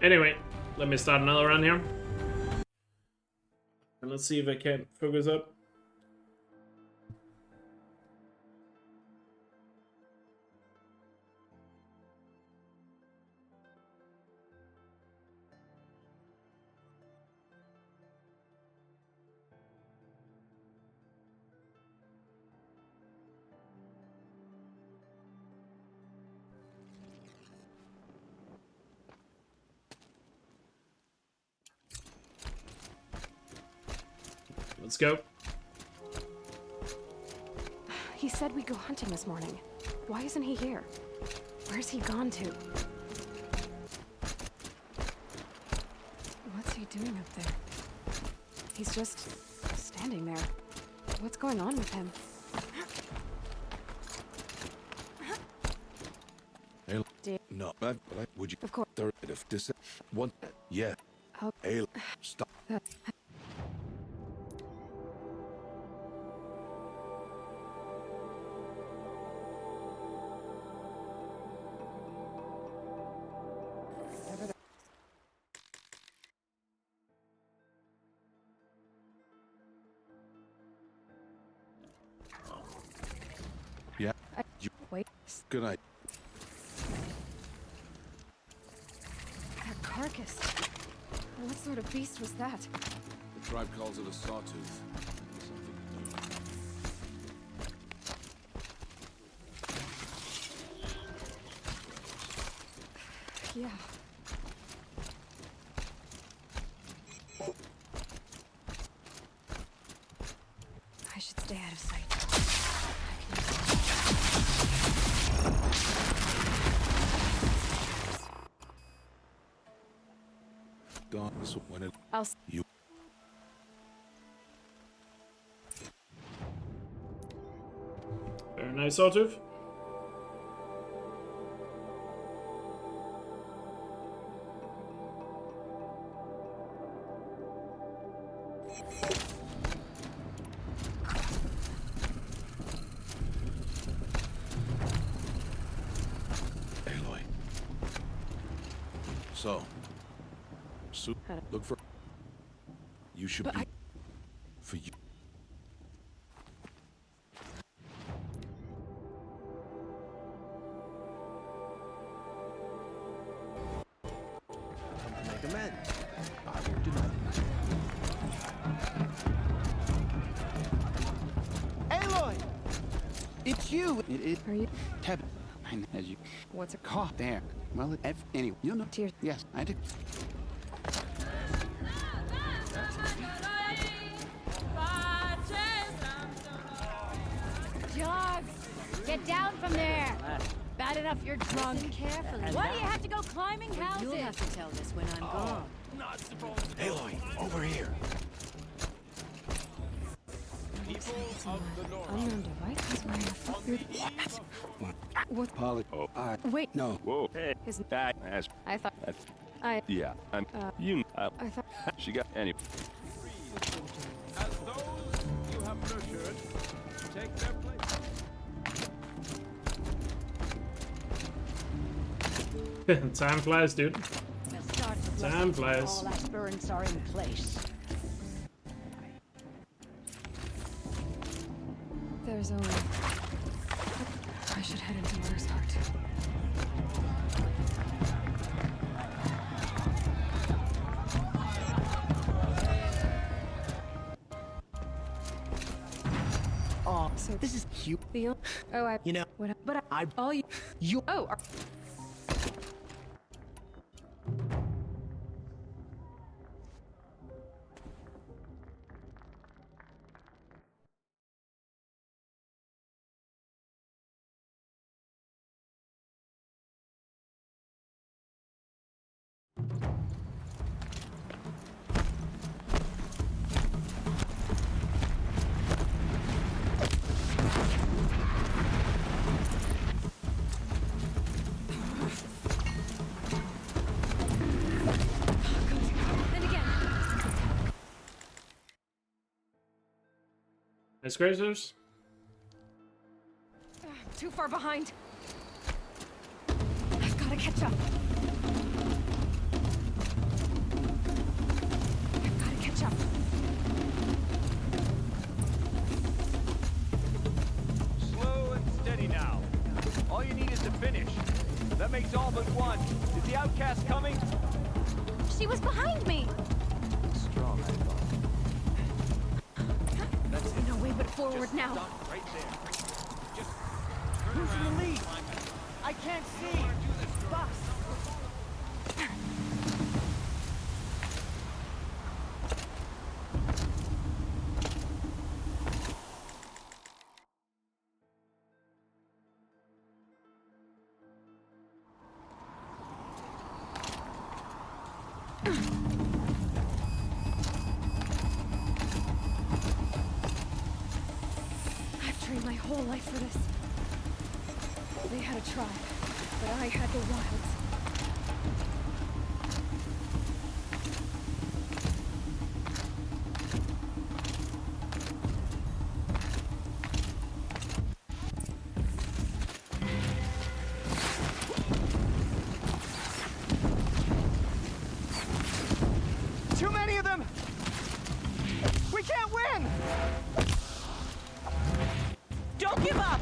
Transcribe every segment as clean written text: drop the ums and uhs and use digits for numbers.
Anyway, let me start another run here. And let's see if I can focus up. Let's go. He said we'd go hunting this morning. Why isn't he here? Where's he gone to? What's he doing up there? He's just standing there. What's going on with him? No, but would you? Of course. If this one, yeah. Oh. Stop. Yeah. You Wait. good night. That carcass. What sort of beast was that? The tribe calls it a sawtooth. Yeah. I should stay out of sight. Dawn, so when it I'll. you Very nice, Sawtooth. Aloy. So, look for. You should But be I- for you. Come to make amends. I won't deny it. Aloy! It's you! It is Are you? Teb. I know, as you What's it caught there. Well, anyway, you know. Tears. Yes, I did. Dogs, get down from there. Bad enough you're drunk. Listen carefully. Why do you have to go climbing houses? You'll have to tell this when I'm gone. Aloy, over here. Unknown device. What? Polly. Oh, Wait. No. whoa. Hey, His. that's, I thought. I. yeah. I'm, I thought. she got any. As those you have nurtured take their place. Time flies, dude. We'll start the Time blessings when flies. all aspirants are in place. There's only. I should head into Mother's Heart. Oh, So this is cute. the. Oh, I. You know, What? But I. all you. You. Oh. Are, and again. Nice grazers. Too far behind. I've got to catch up. the outcast coming? She was behind me! Strong, I thought. That's it. No way but forward now. Stop right there. Just Who's in the lead? I can't see. Bus. I've trained my whole life for this. They had a tribe, but I had the wilds. Too many of them! We can't win! Don't give up!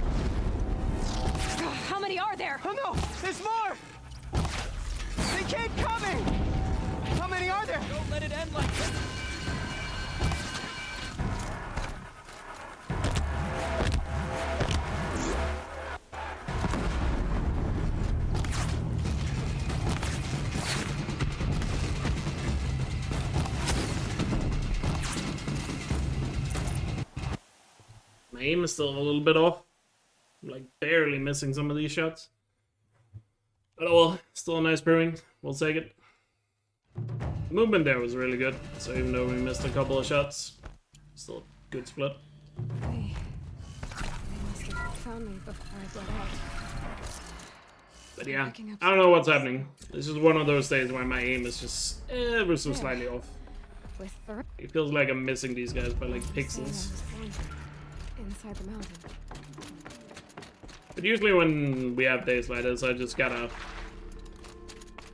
How many are there? Oh no! There's more! They keep coming! How many are there? don't let it end like this. My aim is still a little bit off. I'm like barely missing some of these shots. But oh well, still a nice brewing. We'll take it. The movement there was really good. So even though we missed a couple of shots, still a good split. They must have found me before I bled out. But yeah, I don't know what's happening. This is one of those days where my aim is just ever so slightly off. With the It feels like I'm missing these guys by like saying I pixels. was born inside the mountain. But usually when we have days like this, I just gotta...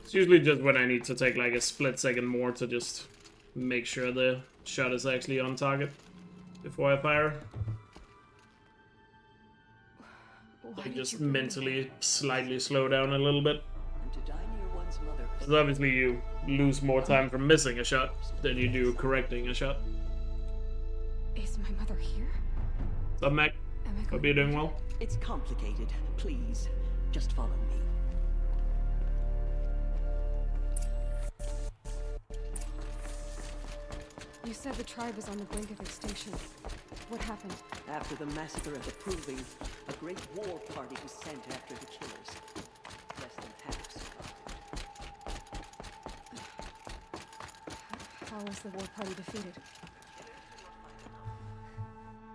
It's usually just when I need to take like a split second more to just make sure the shot is actually on target before I fire. Why I did just you bring me mentally slightly slow down a little bit. And to die near one's mother. Because obviously you lose more time from missing a shot than you do correcting a shot. there? Is my mother here? What's up, Mac? Am I Hope going you're doing well. It's complicated. Please, just follow me. You said the tribe is on the brink of extinction. What happened? After the massacre at the Proving, a great war party was sent after the killers. Less than half survived. How was the war party defeated?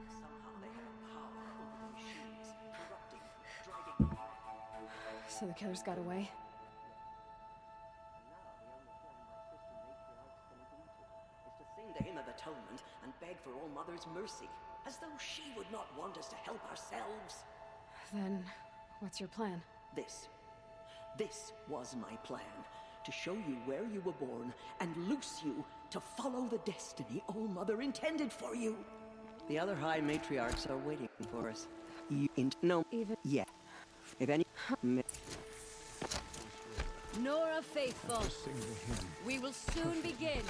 Somehow they had power over the machines, corrupting, dragging. So the killers got away? Now the only thing my sister matriarch's can agree to is to sing the hymn of atonement and beg for All Mother's mercy, as though she would not want us to help ourselves. Then, what's your plan? This was my plan, to show you where you were born and loose you to follow the destiny All Mother intended for you. The other High Matriarchs are waiting for us. You no Even yet. If any Nora faithful, we will soon begin.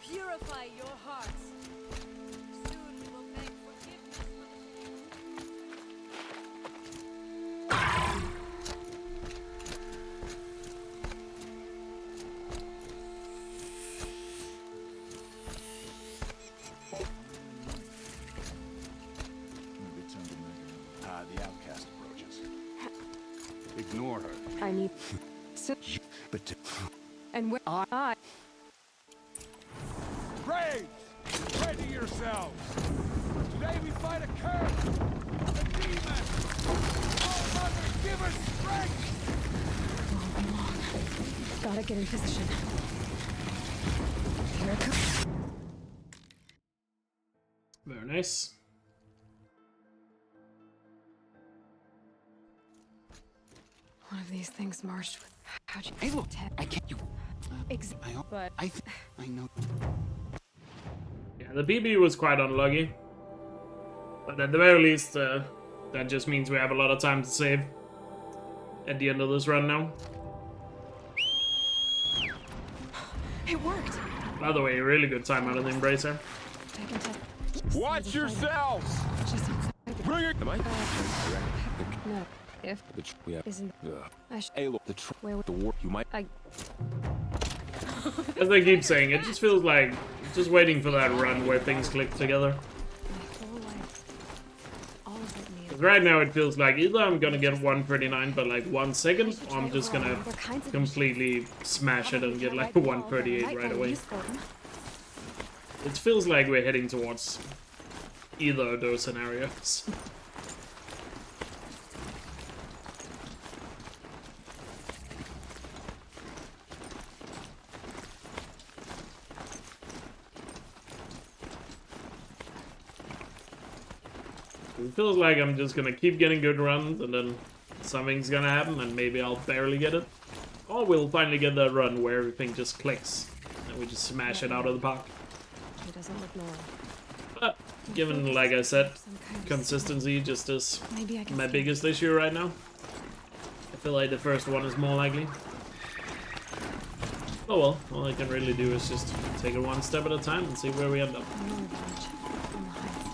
Purify your hearts. Soon we will beg forgiveness for the The outcast approaches. Ignore her. I need... But And where I... Braves! Ready yourselves! Today we fight a curse! A demon! Oh, Mother, give us strength! Won't be long. Gotta get in position. Here it comes. Very nice. One of these things marched with... How'd you... Hey, look, I can't. You. But... I know. Yeah, the BB was quite unlucky. But at the very least, that just means we have a lot of time to save at the end of this run now. It worked. By the way, really good time out of the Embracer. I can tell. Watch yourselves! Just Bring it! Am I? no. If Yeah. isn't I should Hey, look, where the war. You might. I As I keep saying, it just feels like just waiting for that run where things click together. my whole life. All of it needed. 'Cause right now it feels like either I'm gonna get 139 by like 1 second, or I'm just gonna completely smash it and get like 138 right away. It feels like we're heading towards either of those scenarios. It feels like I'm just gonna keep getting good runs and then something's gonna happen and maybe I'll barely get it. Or we'll finally get that run where everything just clicks and we just smash it out of the park. It doesn't look normal. But given, like I said, Some kind of consistency just is maybe I can my skip. biggest issue right now. I feel like the first one is more likely. Oh well, all I can really do is just take it one step at a time and see where we end up. No revenge on the heights.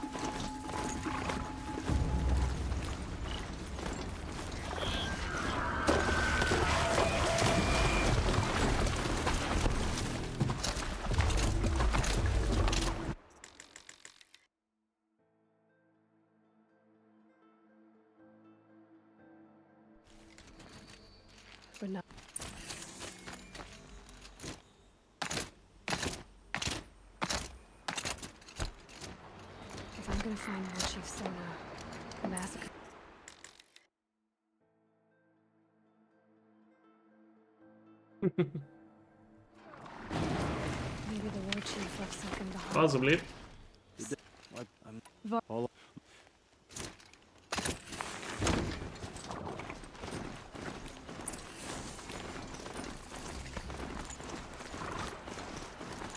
But no. If I'm gonna find War Chief Soda, the massacre. Maybe the War Chief left something behind. Possibly. What? I'm Va- all.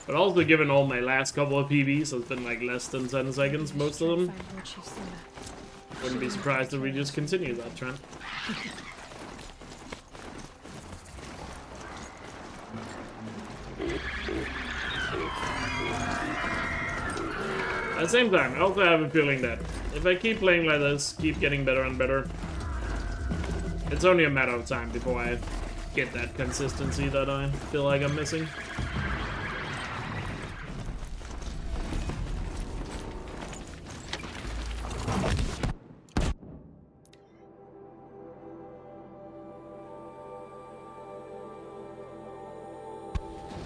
But also given all my last couple of PBs has been like less than 10 seconds, Maybe I most should of try them. to find War Chief Soda. Wouldn't be surprised if we just continue that trend. At the same time, I also have a feeling that if I keep playing like this, keep getting better and better, it's only a matter of time before I get that consistency that I feel like I'm missing.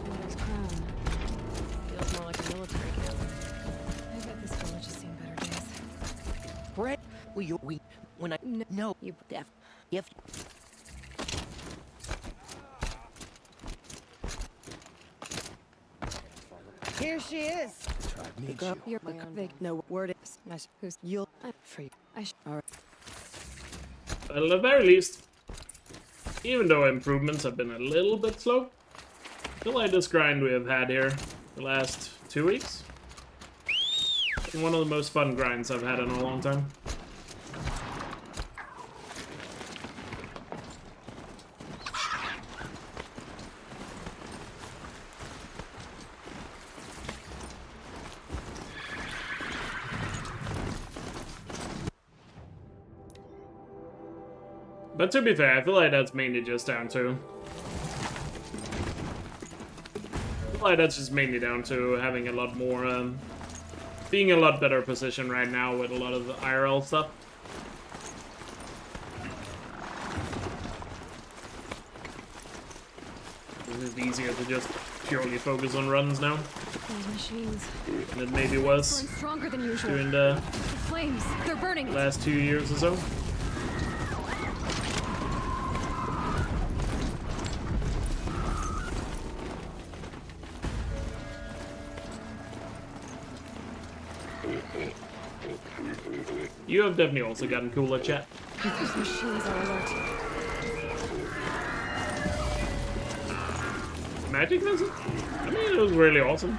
Mayor's crown. Feels more like a military camp. I bet this village has seen better days. Brett, when I no, You def, if Here she is. Need you. You're my own. They know word is. Who's you'll for you. Alright. But at the very least, even though improvements have been a little bit slow, I feel like this grind we have had here the last 2 weeks is one of the most fun grinds I've had in a long time. But to be fair, I feel like that's mainly just down to... I feel like that's just mainly down to having a lot more, being a lot better position right now with a lot of the IRL stuff. It's just easier to just purely focus on runs now Those machines. than it maybe was Burn stronger than usual. during The the flames. They're burning. last 2 years or so. You have definitely also gotten cooler, chat. Those machines are alert. Magic visit? I mean, it was really awesome.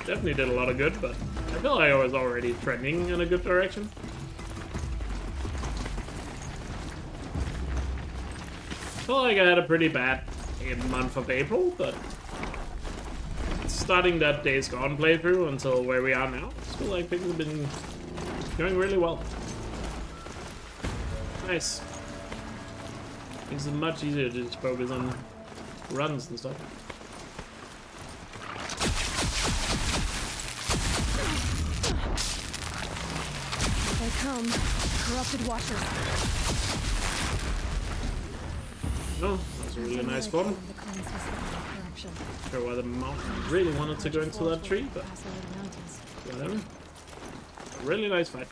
Definitely did a lot of good, but I feel like I was already trending in a good direction. felt like I had a pretty bad month of April, but starting that Days Gone playthrough until where we are now, I feel like things have been going really well. Nice. It's much easier to just focus on runs and stuff. Here they come. Corrupted Watchers. Oh, that's a really nice spawn. Sure why the mountain really wanted to go into that tree, but whatever. Really nice fight.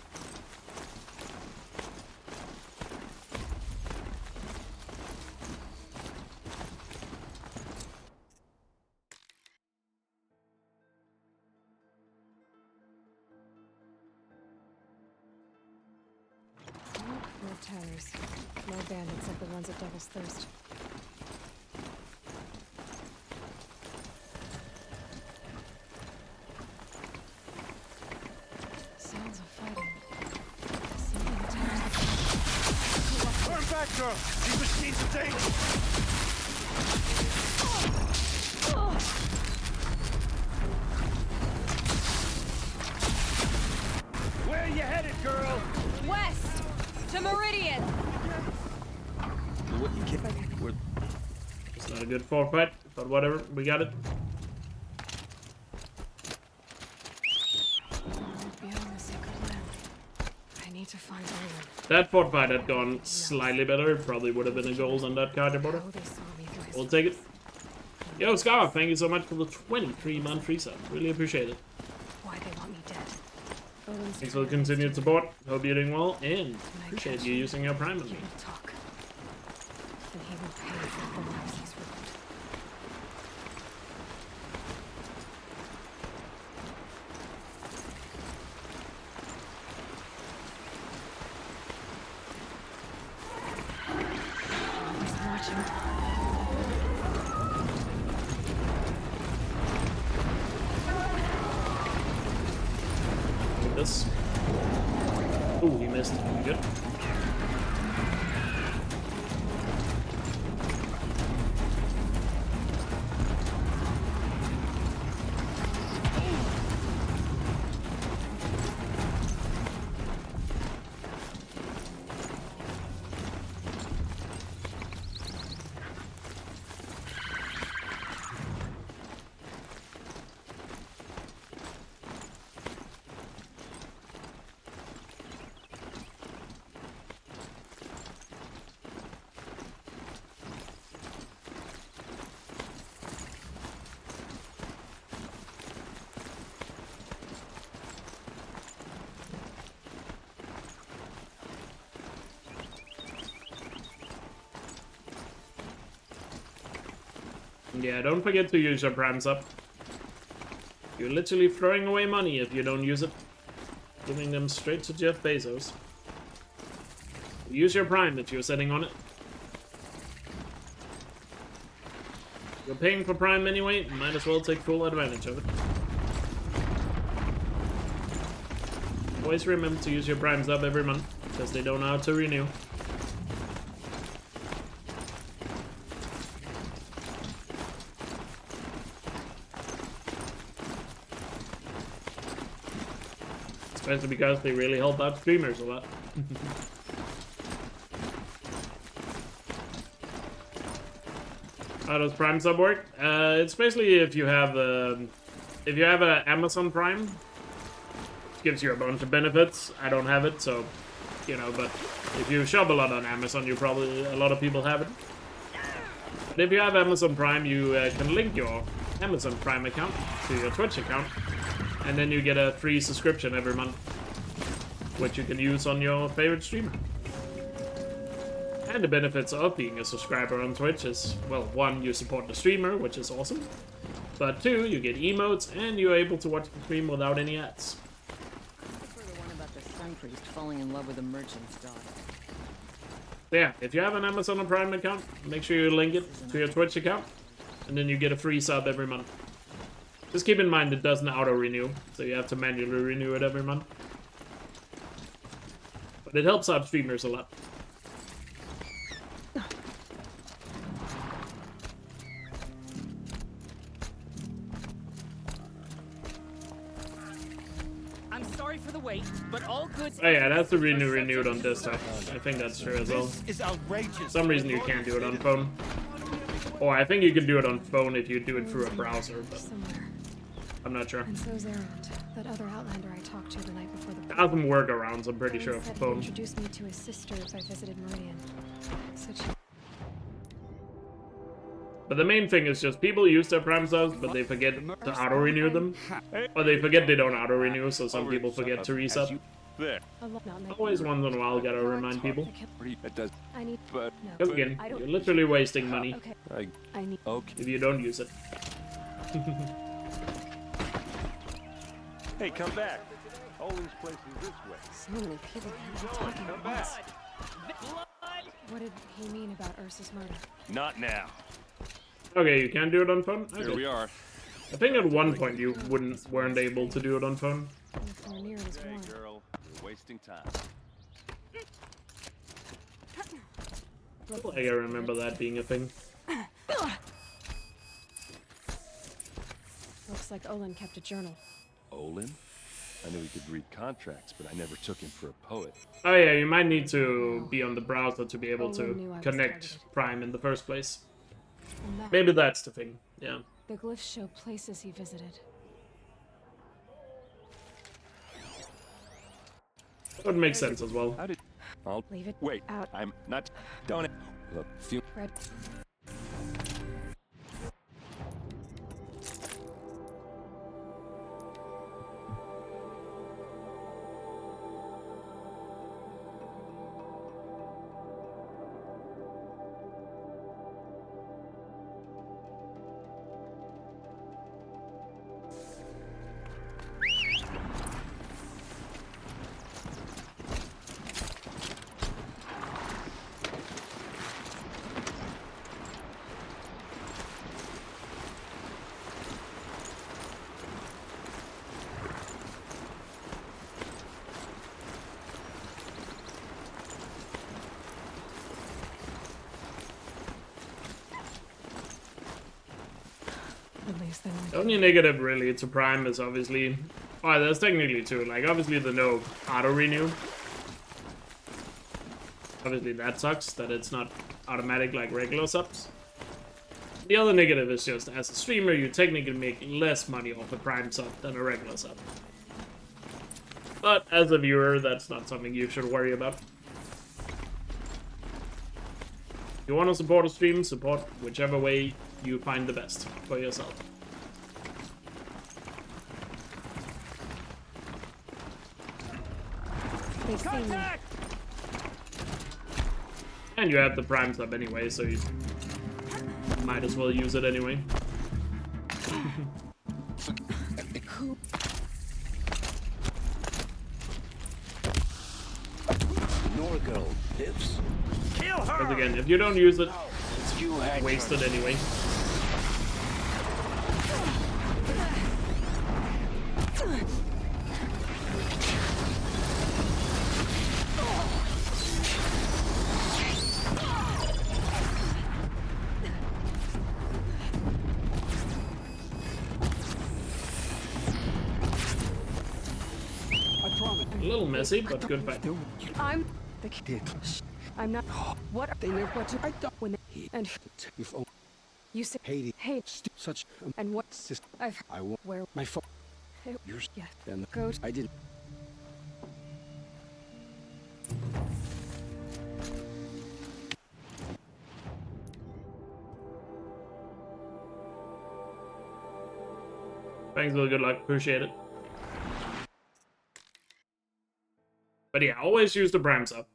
No towers. No bandits like the ones at Devil's Thirst. Sounds of fighting. Something attached to Turn back, girl! These machines are dangerous! Where are you headed, girl? West! To Meridian! It's not a good forfight, but whatever, we got it. Beyond the sacred land. I need to find Owen. That fortifight had gone slightly better. It probably would have been a goal on that card border. Oh, they saw me through his We'll take it. Yo, Scar, thank you so much for the 23-month resub. Really appreciate it. Why they want me dead. Thanks for the continued support. Hope you're doing well, and appreciate you using your Prime on me. Talk. And he will pay for the lives he's ruined. He's watching. With this. Ooh, he missed. Good. Yeah, don't forget to use your Prime sub. You're literally throwing away money if you don't use it. Giving them straight to Jeff Bezos. Use your Prime if you're sitting on it. You're paying for Prime anyway, might as well take full advantage of it. Always remember to use your Prime sub every month, because they don't know how to renew. Especially because they really help out streamers a lot. How does Prime sub work? It's basically if you have an Amazon Prime, it gives you a bunch of benefits. I don't have it, so you know. But if you shop a lot on Amazon, a lot of people have it. But if you have Amazon Prime, you can link your Amazon Prime account to your Twitch account. And then you get a free subscription every month, which you can use on your favorite streamer. And the benefits of being a subscriber on Twitch is, well, 1, you support the streamer, which is awesome. But 2, you get emotes, and you're able to watch the stream without any ads. I prefer the one about the sun priest falling in love with a merchant's daughter. Yeah, if you have an Amazon Prime account, make sure you link it to your Twitch account, and then you get a free sub every month. Just keep in mind it doesn't auto-renew, so you have to manually renew it every month. But it helps out streamers a lot. wait, but all goods. Oh yeah, that's the renewed on desktop. I think that's true as well. This is outrageous. For some reason you can't do it on phone. Or I think you can do it on phone if you do it through a browser, but Somewhere. I'm not sure. And so's Errand, that other Outlander I talked to the night before the. Has some workarounds, I'm pretty sure, He for said he phone. introduced me to his sister if I visited Meridian. Said she. But the main thing is just people use their prime subs, but they forget to auto-renew them. Or they forget they don't auto-renew, so some people forget to reset. There. Always once in a while gotta remind people. It does. I need. But No. Because again, I don't- you're literally wasting money Okay. I need. okay. if you don't use it. Hey, come back. Olin's place is this way. So many people here all talking at once. What did he mean about Ursa's murder? Not now. Okay, you can do it on phone? Here Okay. we are. I think at one point you weren't able to do it on phone. And if we're near was Hey, warm. girl. You're wasting time. Like I remember that being a thing. Looks like Olin kept a journal. Olin? I knew he could read contracts, but I never took him for a poet. Oh yeah, you might need to be on the browser to be able Olin knew to I was connect targeted. Prime in the first place. And that, Maybe that's the thing, yeah. the glyphs show places he visited. That would make sense as well. How did... I'll... Leave it Wait. out. I'm not... Don't... Look, few... Red. At least they weren't. The only negative really to Prime is obviously... Oh, there's technically two. Like, obviously the no auto-renew. Obviously that sucks, that it's not automatic like regular subs. The other negative is just, as a streamer, you technically make less money off a Prime sub than a regular sub. But as a viewer, that's not something you should worry about. If you want to support a stream, support whichever way you find the best for yourself. They've seen me. And you have the Prime sub anyway, so you might as well use it anyway. Nor girl lives. Kill her! Because again, if you don't use it, You had wasted anyway. I promise. A little messy, but good fight. I'm the kid. I'm not. What are They never... What do I don't... when they, and You've owned you say Haiti. hate Such... and what Sister. I've I want where my phone. who- Yours. yeah And go to, I didn't... Thanks, Will. Good luck. Appreciate it. But yeah, always use the Prime sub.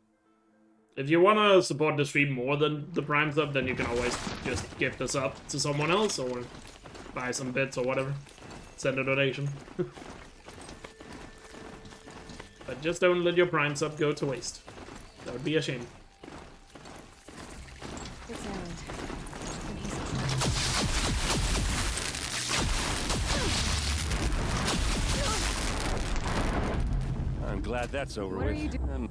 If you want to support the stream more than the Prime sub, then you can always just gift a sub to someone else or buy some bits or whatever. Send a donation. But just don't let your Prime sub go to waste. That would be a shame. it's Errand. And he's I'm glad that's over What with. are you doing?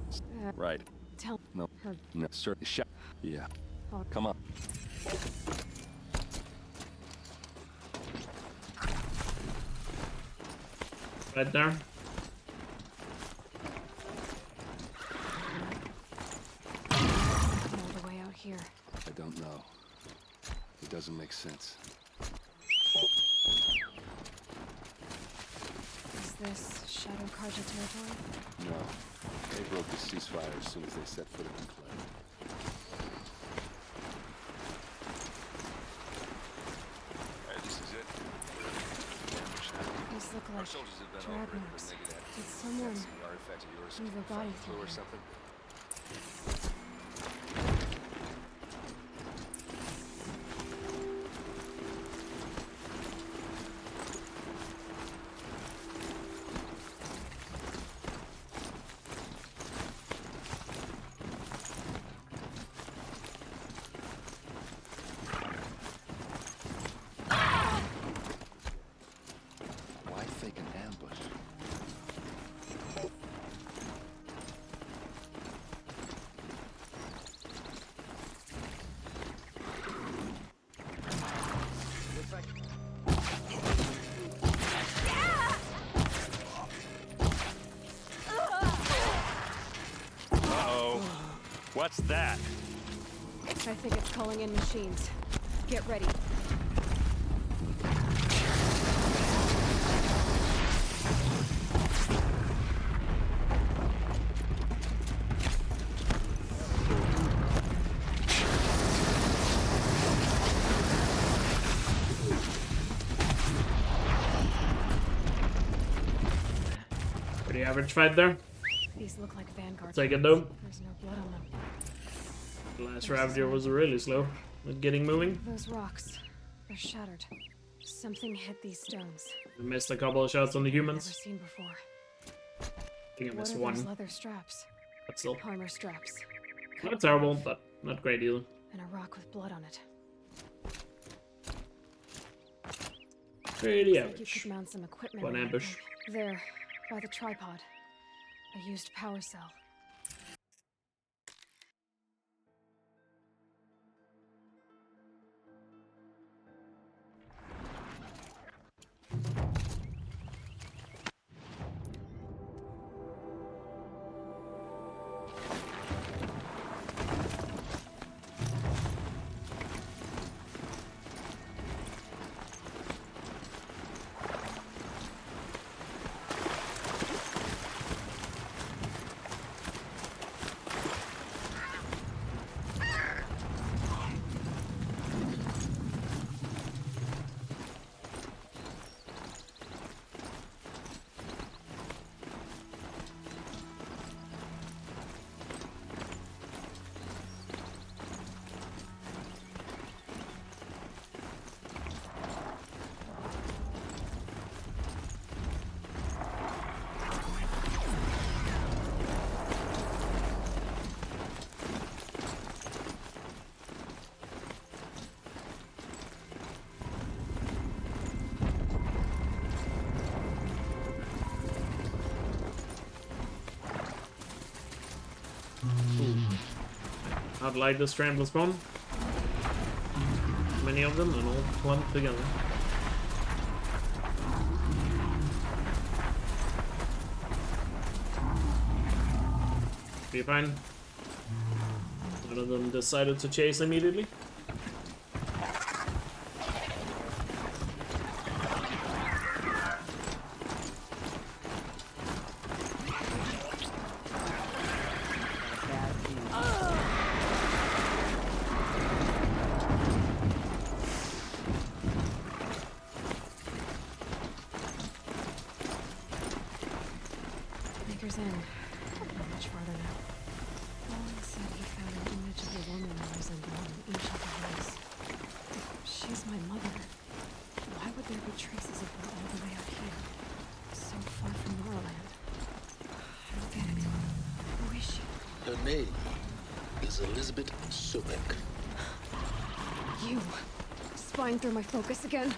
Right. tell No. her. No, sir. Shut. Yeah. Oh. Come on. Right there. here? I don't know. It doesn't make sense. Is this Shadow Carja territory? No. They broke the ceasefire as soon as they set foot in Elkjaer. This is it. These look Our like soldiers have been drag over it, marks. but maybe that Did someone fancy artifact of yours move a fell body through or through? something. Why fake an ambush? Uh-oh. What's that? I think it's calling in machines. Get ready. Pretty average fight there. These look like Vanguard. Take it though. There's no blood on them. The last Ravager was really slow with getting moving. Those rocks, they're shattered. Something hit these stones. We missed a couple of shots on the Never humans. seen before. I think I What missed are one, those leather straps? but still. Armor straps. Not terrible, but not great either. And a rock with blood on it. Pretty Like you average. could mount some equipment. One on it, I ambush. think. There, by the tripod. A used power cell. I'd like the scramble spawn. Many of them and all clumped together. Be fine. One of them decided to chase immediately. Maker's Inn. Not much farther now. Owen said he found an image of a woman resembling an ancient device. She's my mother. Why would there be traces of her all the way out here? So far from Norland. I don't get it. Who is she? Her name is Elizabeth Sobek. You. Spying through my focus again?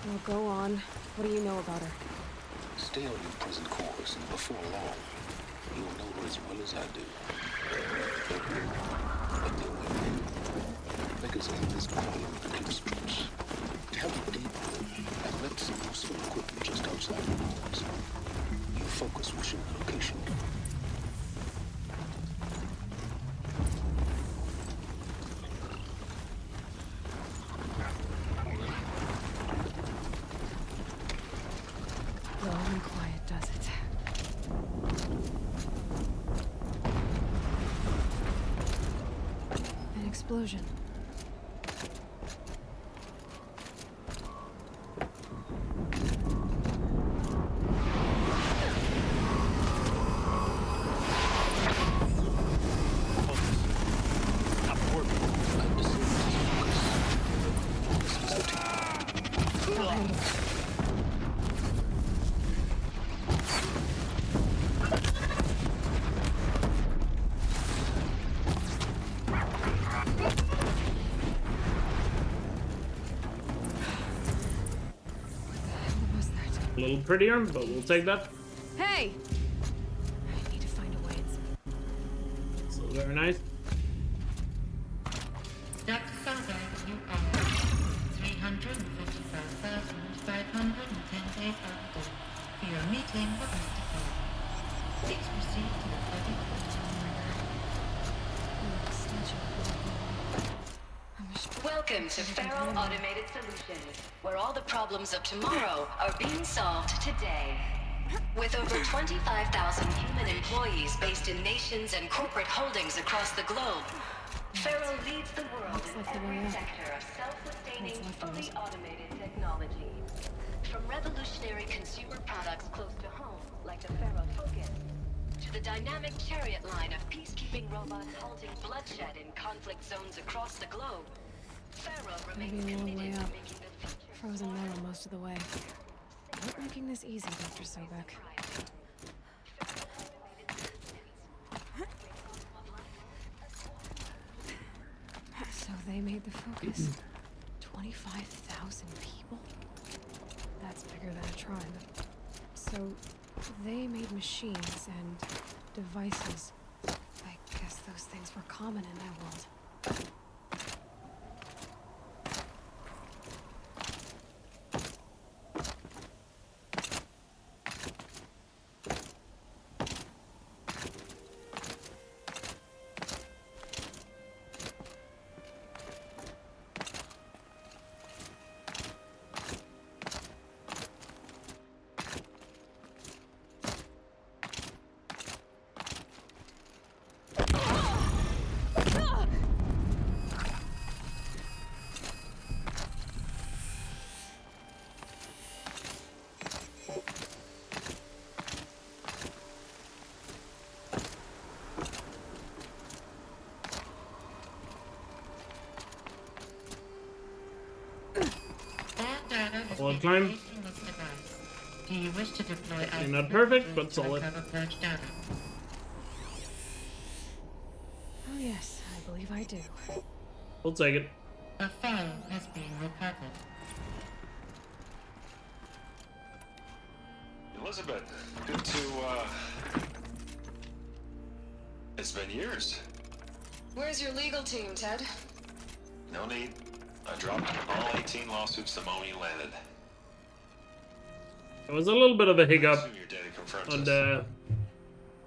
Well, go on. What do you know about her? Stay on your present course, and before long, you'll know her as well as I do. But the women, Maker's Inn is all on the cliff strips. Have a deep and let some useful equipment just outside the walls. Your focus will show the location. explosion. I'll handle it. What was that? A little prettier, but we'll take that. Hey! I need to find a way. So very nice. Dr. Saga, you are 355,510 days out for your meeting with Mr. Cole. Please proceed to the study. Welcome to Faro Automated Solutions, where all the problems of tomorrow are being solved today. With over 25,000 human employees based in nations and corporate holdings across the globe, Faro leads the world in every sector of self-sustaining, fully automated technology. From revolutionary consumer products close to home, like the Faro Focus, to the dynamic chariot line of peacekeeping robots halting bloodshed in conflict zones across the globe, Faro remains committed to making the future Frozen metal most of the way. Not making this easy, Dr. Sobek. So they made the Focus. 25,000 people? That's bigger than a tribe. So they made machines and devices. I guess those things were common in that world. Well, climb. Do you wish to deploy Not perfect, but solid. Oh yes, I believe I do. We'll take it. The file has been recovered. Elizabeth, good to, It's been years. Where's your legal team, Ted? No need. I dropped all 18 lawsuits the moment you landed. There was a little bit of a hiccup Soon your daddy confronts on us.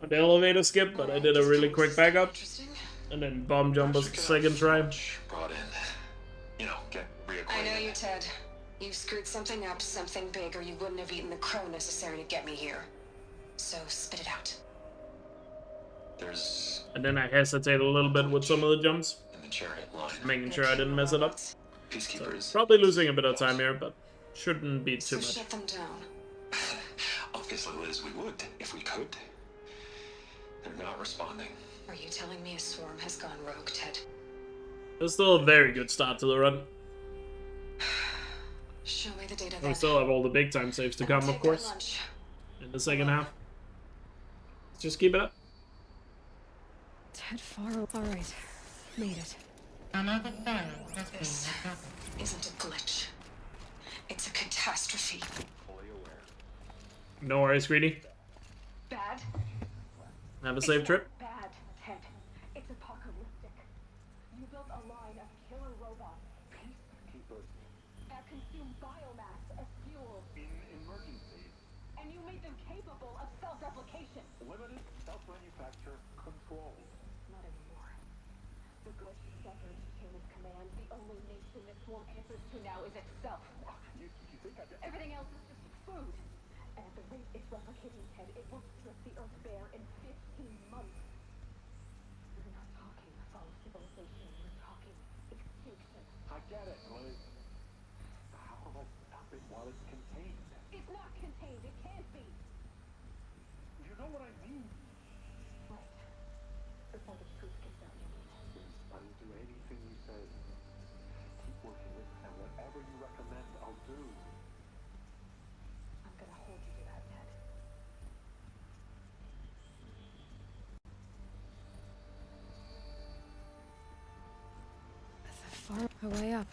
the elevator skip, but I did a really quick backup. And then bomb jump was the second try. Brought in. You know, get reacquainted. I know you, Ted. You screwed something up, something big, or you wouldn't have eaten the crow necessary to get me here. So spit it out. There's And then I hesitated a little bit with some of the jumps, in the chariot line. making sure I didn't mess it up. So Peacekeepers. probably losing a bit of time here, but shouldn't be So too much. shut them down. Obviously, Liz, we would, if we could. They're not responding. Are you telling me a swarm has gone rogue, Ted? It's still a very good start to the run. Show me the data We then. still have all the big time saves to come, of Take that course, lunch. in the second half. Let's just keep it up. Ted Faro. Alright. Made it. Another file has been This recovered. isn't a glitch. It's a catastrophe. Fully aware. No worries, Greedy. Bad? Have a safe trip. Bad, Ted. It's apocalyptic. You built a line of killer robots. Peacekeepers. That consume biomass as fuel. In emergency. And you made them capable of self-replication. Limited self-manufacture control. Not anymore. The glitch severed chain of command. The only nation this swarm answers to now is itself. You think I did? Everything else is just food. And at the rate it's replicating, Ted, it will strip the Earth bare in 15 months. We're not talking fall of civilization. We're talking say. Keep working it, and whatever you recommend, I'll do. I'm gonna hold you to that, Ted. Far away up.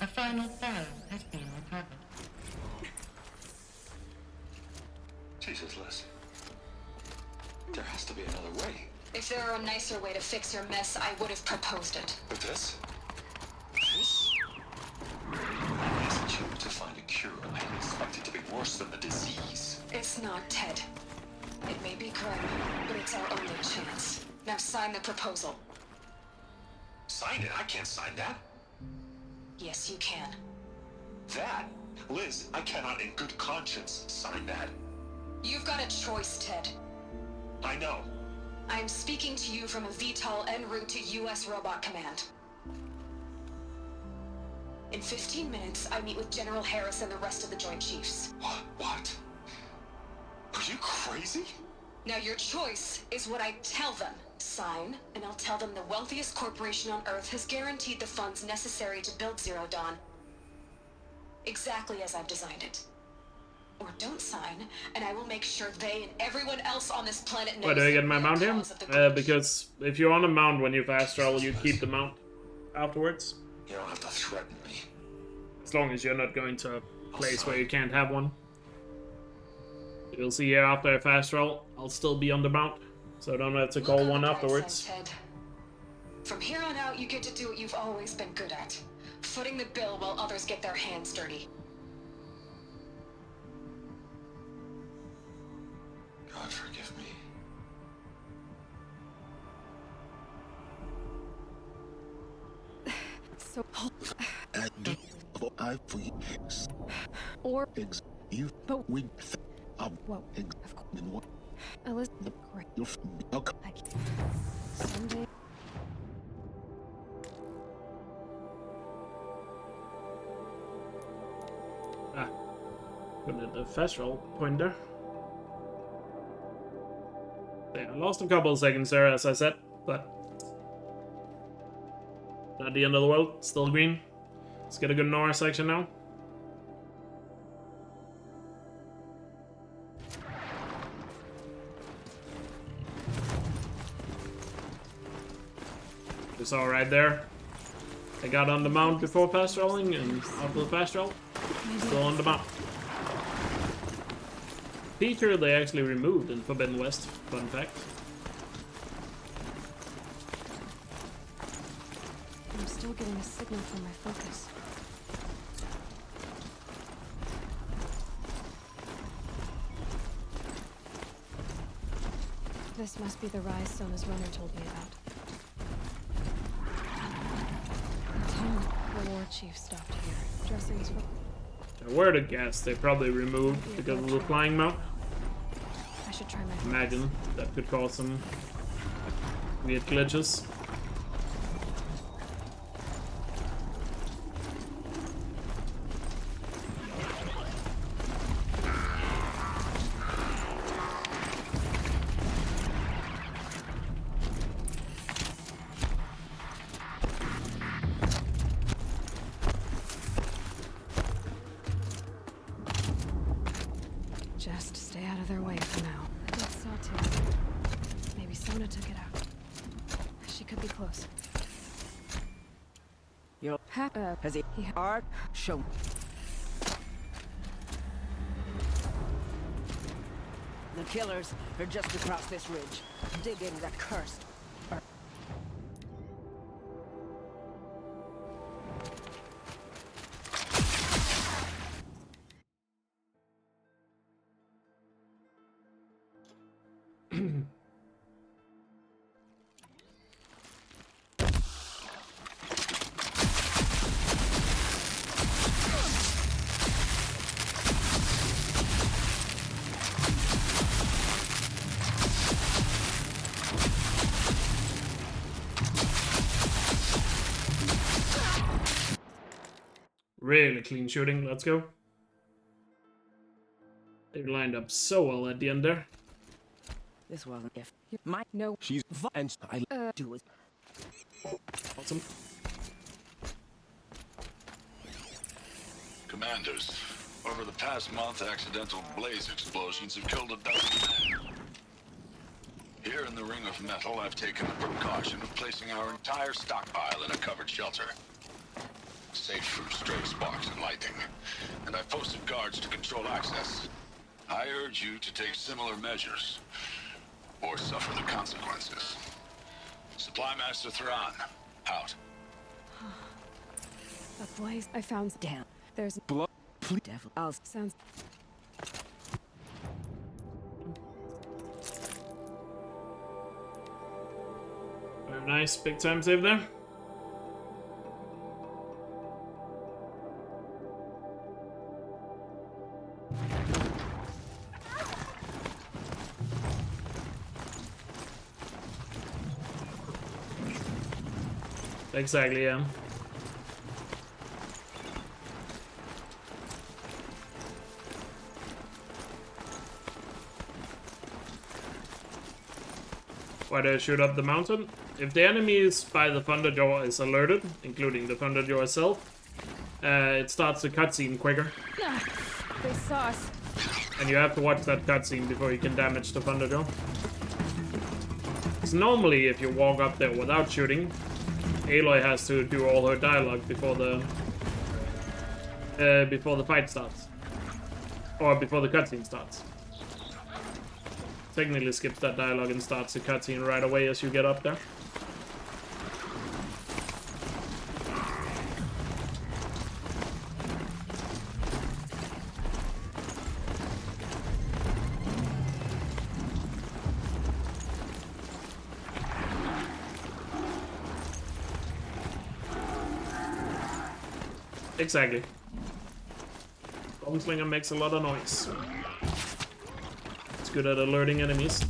A final barrel has been recovered. Jesus, Liz. There has to be another way. If there were a nicer way to fix your mess, I would have proposed it. But this? This? I asked you to find a cure. I didn't expect it to be worse than the disease. It's not, Ted. It may be grim, but it's our only chance. Now sign the proposal. Sign it? I can't sign that. Yes, you can. That? Liz, I cannot in good conscience sign that. You've got a choice, Ted. I know. I am speaking to you from a VTOL en route to U.S. Robot Command. In 15 minutes, I meet with General Harris and the rest of the Joint Chiefs. What? Are you crazy? Now your choice is what I tell them. Sign, and I'll tell them the wealthiest corporation on Earth has guaranteed the funds necessary to build Zero Dawn. Exactly as I've designed it. Or don't sign, and I will make sure they and everyone else on this planet knows. Why do I get my mount here? Because if you're on a mount when you fast travel, you keep the mount afterwards. You don't have to threaten me. As long as you're not going to a place where you can't have one. You'll see here after I fast travel, I'll still be on the mount. So I don't have to call one afterwards. Ted. From here on out, you get to do what you've always been good at. Footing the bill while others get their hands dirty. God forgive me. So And I forget. or You but we whoa, of course. Elizabeth, great. I can't. Someday. Ah, couldn't hit the fast roll pointer. Yeah, I lost a couple of seconds there, as I said, but not the end of the world. Still green. Let's get a good Nora section now. It's all right there. I got on the mount before fast rolling, and after the fast roll, still on the mount. Peter they actually removed in Forbidden West, fun fact. I'm still getting a signal from my focus. This must be the rise Sona's runner told me about. The war chief stopped here. Dressings were... I were to guess they probably removed because of the flying mount. I should try my Imagine that could cause some weird glitches. Just stay out of their way for now. That's Sawtooth. Maybe Sona took it out. She could be close. Yo, has he hard show? The killers are just across this ridge. Dig into that cursed. Really clean shooting, let's go. They lined up so well at the end there. This wasn't if you might know She's and I do it. Awesome. Commanders, over the past month, accidental blaze explosions have killed a dozen men. Here in the Ring of Metal, I've taken the precaution of placing our entire stockpile in a covered shelter. Safe from stray sparks and lightning. And I've posted guards to control access. I urge you to take similar measures, or suffer the consequences. Supply Master Thrawn, out. A blaze I found down. There's Blood. devil. Sounds. Very nice, big time save there. Exactly, yeah. Why do I shoot up the mountain? If the enemies by the Thunderjaw is alerted, including the Thunderjaw itself, it starts the cutscene quicker. They saw us. And you have to watch that cutscene before you can damage the Thunderjaw. Because normally, if you walk up there without shooting, Aloy has to do all her dialogue before the fight starts, or before the cutscene starts. Technically skips that dialogue and starts the cutscene right away as you get up there. Exactly. Gunslinger makes a lot of noise. It's good at alerting enemies.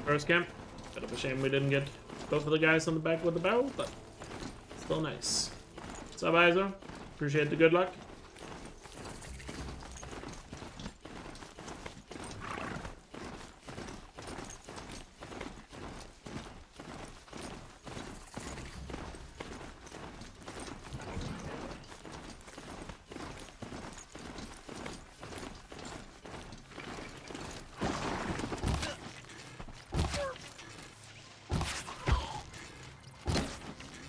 First camp. Bit of a shame we didn't get both of the guys on the back with the barrel, but still nice. What's up, Iso? Appreciate the good luck.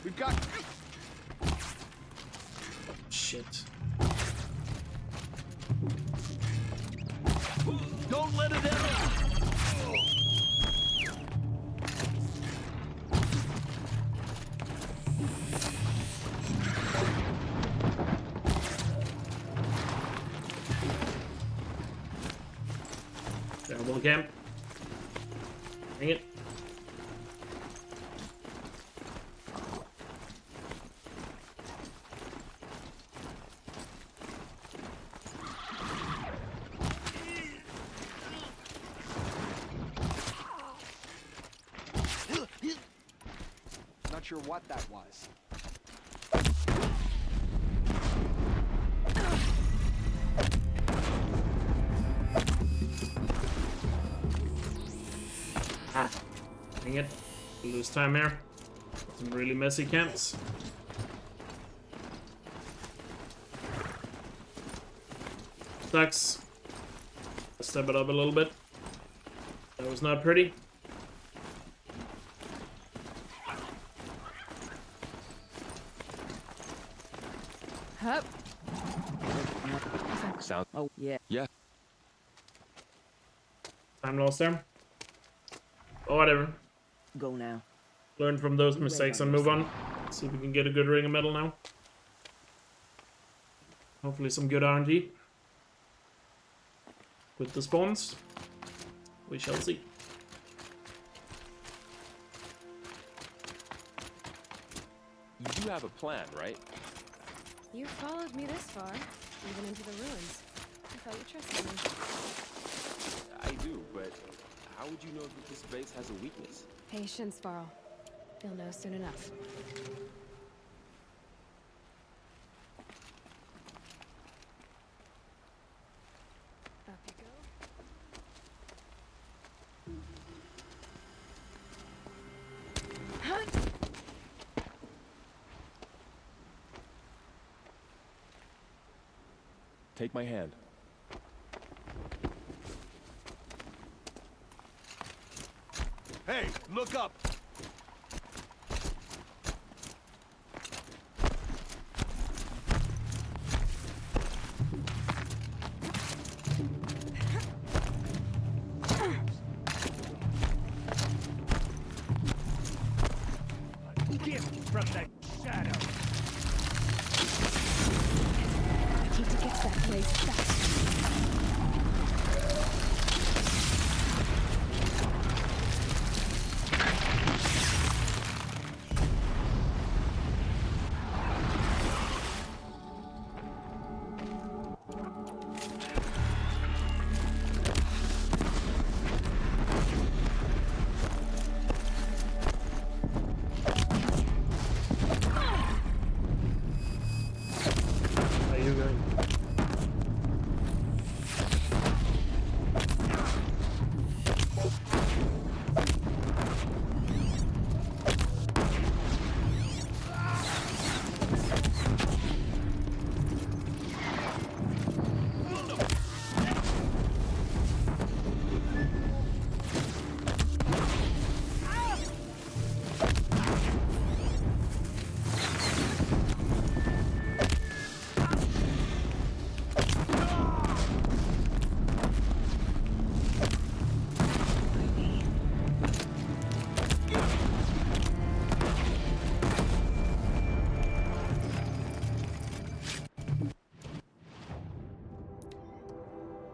We've got. Shit. Don't let it in. Terrible camp. Dang it. Not sure what that was. Ah, dang it. Lose time here. Some really messy camps. Sucks. Step it up a little bit. That was not pretty. Hup. Sound. Oh yeah. Yeah. Time lost there. Oh, whatever. Go now. Learn from those mistakes and move on. See if we can get a good ring of metal now. Hopefully some good RNG. With the spawns. We shall see. You do have a plan, right? You followed me this far, even into the ruins. I thought you trusted me. I do, but how would you know that this base has a weakness? Patience, Varl. You'll know soon enough. Take my hand. Hey, look up! Get from that shadow! I need to get to that place fast. Are you going?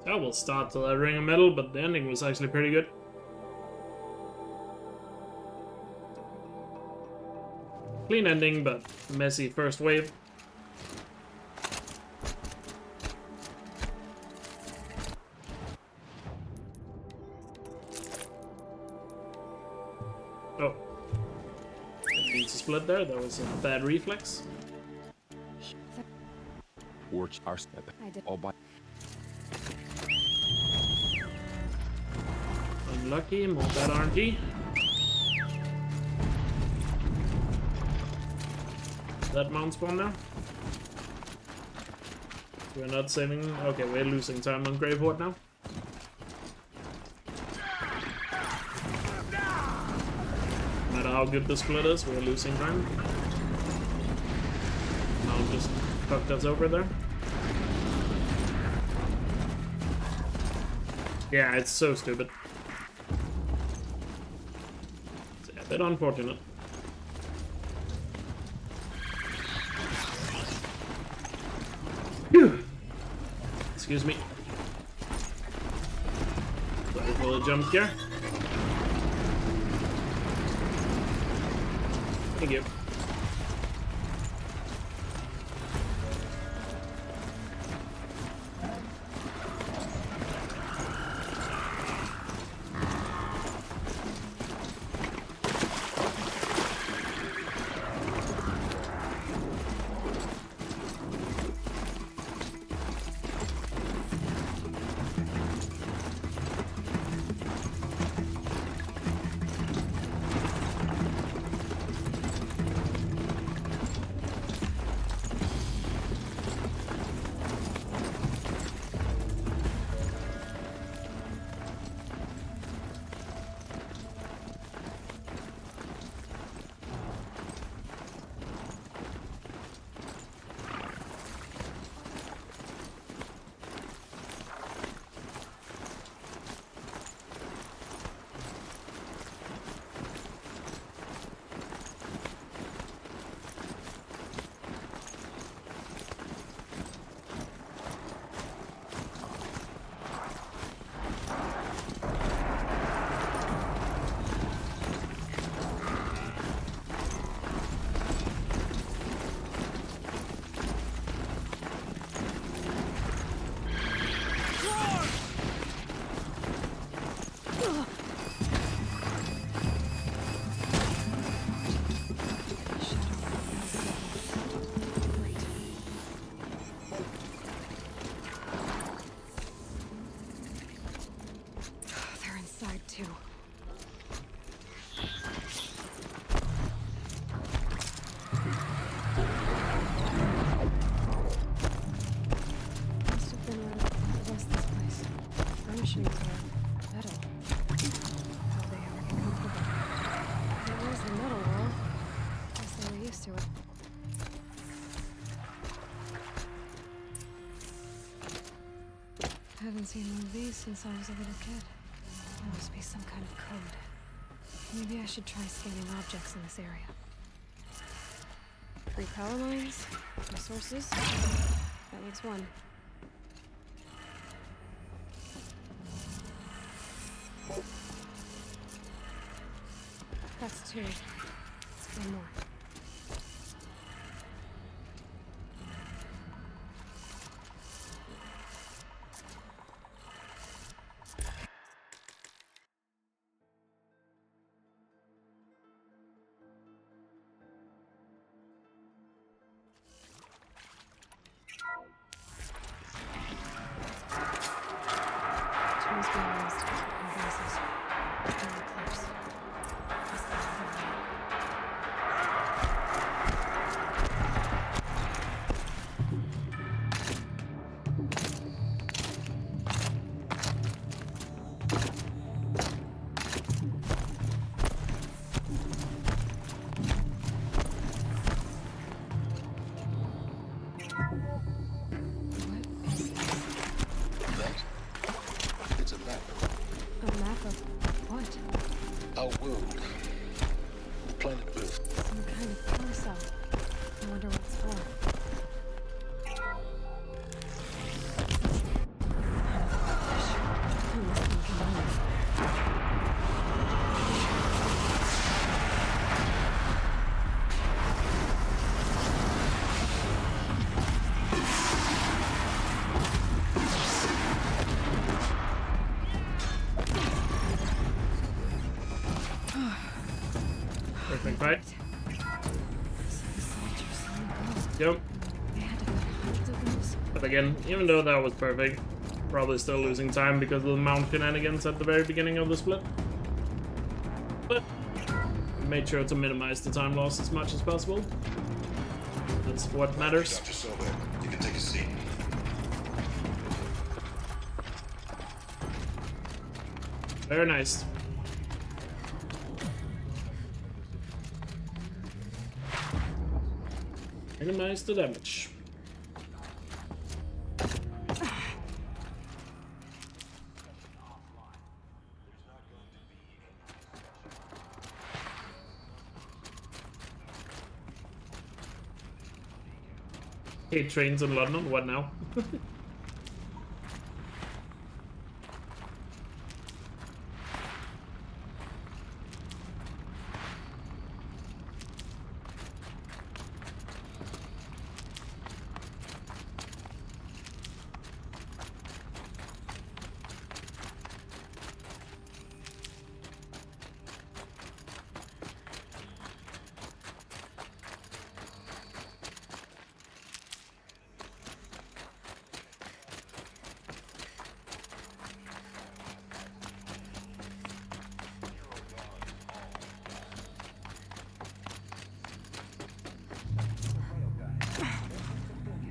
So we'll start to that ring of metal, but the ending was actually pretty good. Clean ending, but messy first wave. Oh. It needs to split there. That was a bad reflex. Works are step all by. Unlucky, more bad RNG. That mount spawn now. We're not saving. Okay, we're losing time on Graveport now. No matter how good the split is, we're losing time. Mount just fucked us over there. Yeah, it's so stupid. It's a bit unfortunate. Phew. Excuse me. Sorry for the jump scare. Thank you. haven't seen one of these since I was a little kid. There must be some kind of code. Maybe I should try scanning objects in this area. 3 power lines, resources. That makes 1. That's 2. 1 more. Tools being used. Devices. Very close. Is that the way? It's a map. A map of what? Our world. The planet Earth. Some kind of carousel. I wonder what it's for. Oh, this thing can move. Perfect fight. Yep. But again, even though that was perfect, probably still losing time because of the mount shenanigans at the very beginning of the split. But made sure to minimize the time loss as much as possible. That's what matters. Dr. Sobek, you can take a seat. Very nice. Minimize the damage. Hate trains in London, what now?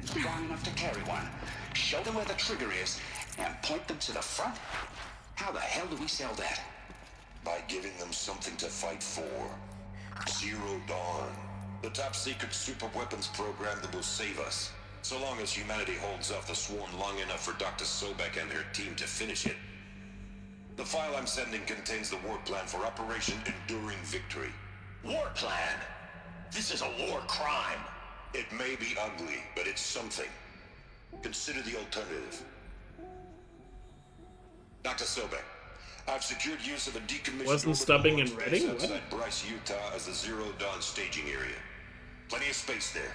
Strong enough to carry one. Show them where the trigger is and point them to the front? How the hell do we sell that? By giving them something to fight for. Zero Dawn. The top secret super weapons program that will save us. So long as humanity holds off the swarm long enough for Dr. Sobek and her team to finish it. The file I'm sending contains the war plan for Operation Enduring Victory. War plan? This is a war crime. It may be ugly, but it's something. Consider the alternative. Dr. Sobek, I've secured use of a decommissioned Wasn't stopping in Reading? outside Bryce, Utah as the Zero Dawn staging area. Plenty of space there.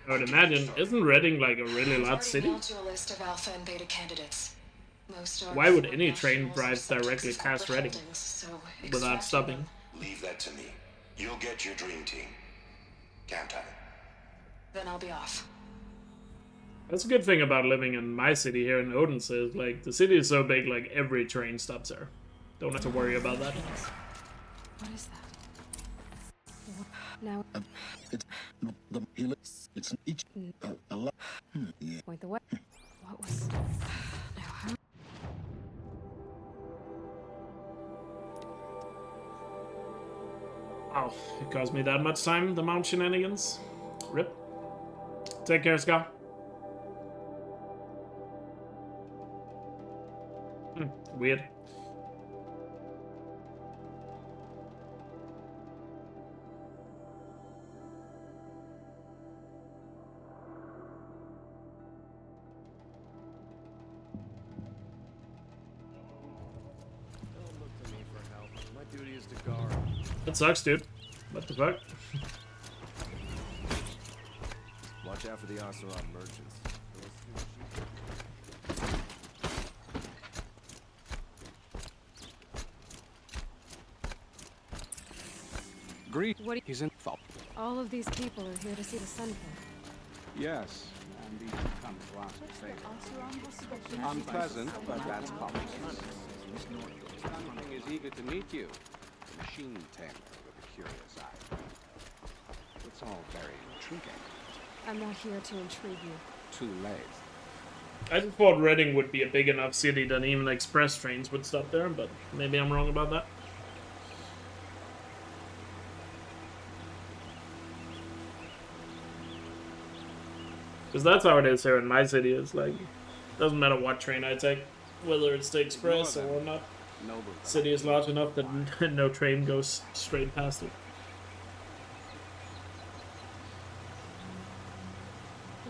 I would imagine, isn't Reading like a really large city? To a list of alpha and beta candidates. Most are Why would any train drive directly past Reading without stopping? Leave that to me. You'll get your dream team. Count on it. Then I'll be off. That's a good thing about living in my city here in Odense is like the city is so big like every train stops there. Don't have to worry about that. What is that? Now It's each a lot. Yeah. point the way. What was now how Oh, it caused me that much time, the mount shenanigans. Rip. Take care, Scott. Weird. Don't look to me for help. My duty is to guard. That sucks, dude. What the fuck? Watch out for the Oseram merchants. Greet. What? He's in fault. All of these people are here to see the sun king. Yes, and these come to ask a favor. Unpleasant, but that's politics. Something is eager to meet you. A machine tamer with a curious eye. It's all very intriguing. I'm not here to intrigue you. Too late. I just thought Reading would be a big enough city that even express trains would stop there, but maybe I'm wrong about that. Because that's how it is here in my city. It's like, doesn't matter what train I take, whether it's the express or not. City is large enough that no train goes straight past it.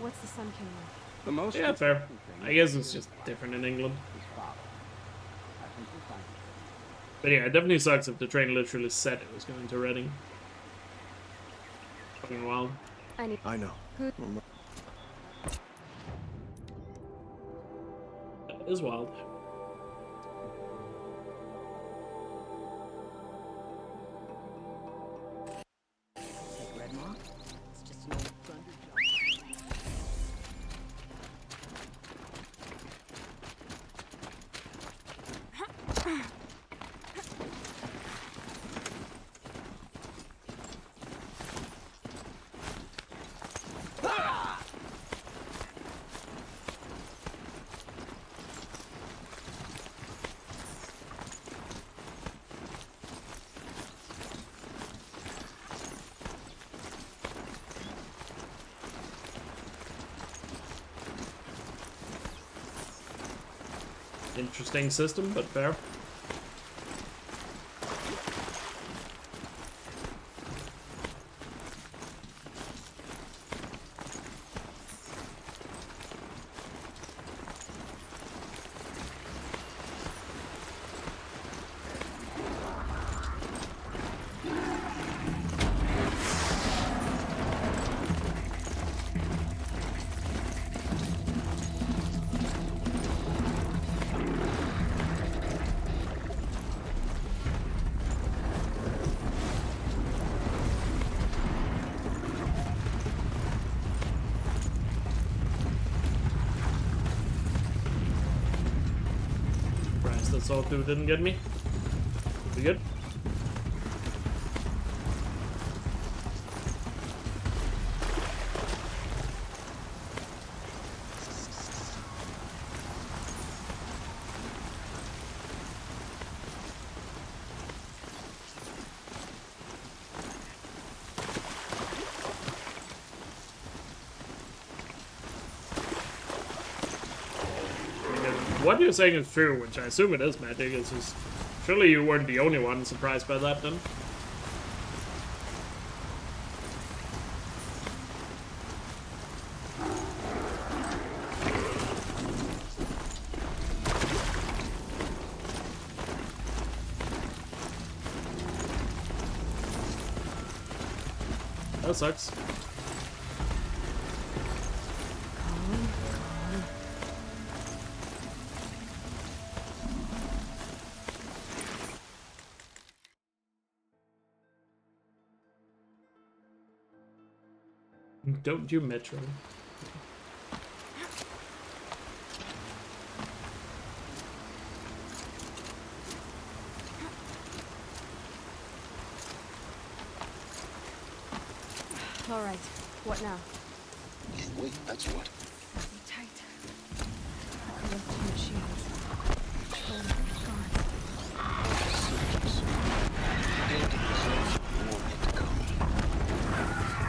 What's the sun king like? The most Yeah, fair. I guess it's just different in England. But yeah, it definitely sucks if the train literally said it was going to Reading. Fucking wild. I know. That is wild. Interesting system, but fair. Sawtooth didn't get me. We good? What you're saying is true, which I assume it is, Magic. It's just, surely you weren't the only one surprised by that, then. That sucks. Don't you, Metro? All right. What now? Wait, that's what. Be tight. I could lift two machines. Control the guards.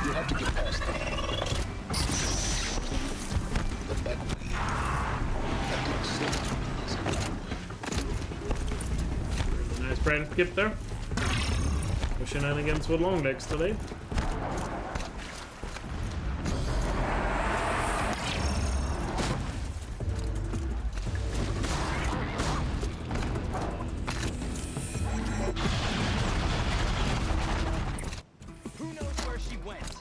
You have to get past that. But that way, that looks safe to me. trying to skip there. No shenanigans with long legs today. Who knows where she went?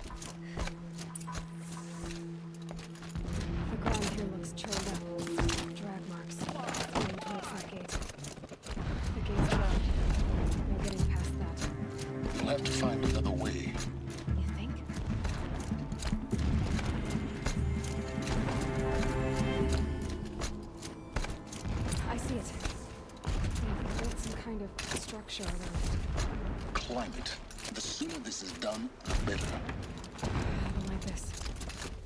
The ground here looks churned up. Drag marks. Leading towards that gate. The gate's locked. No getting past that. We'll have to find another way. You think? I see it. They've built some kind of structure around it. Climb it. The sooner this is done, the better. I don't like this.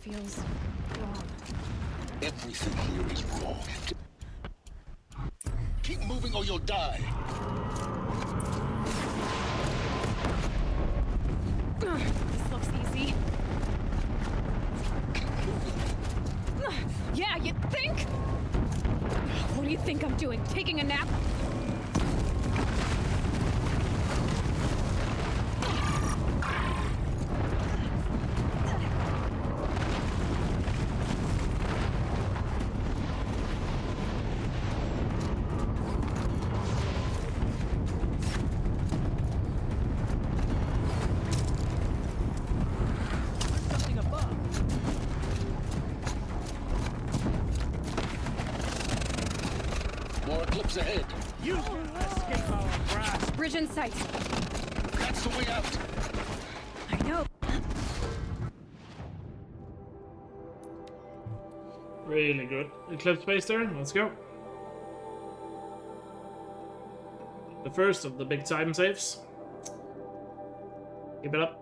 Feels wrong. Everything here is wrong. Keep moving or you'll die. This looks easy. Yeah, you think? What do you think I'm doing? Taking a nap? Something above. More eclipse ahead. You escape our grasp. Bridge in sight. That's the way out. I know. Really good. Eclipse base there. Let's go. The first of the big time saves. Keep it up.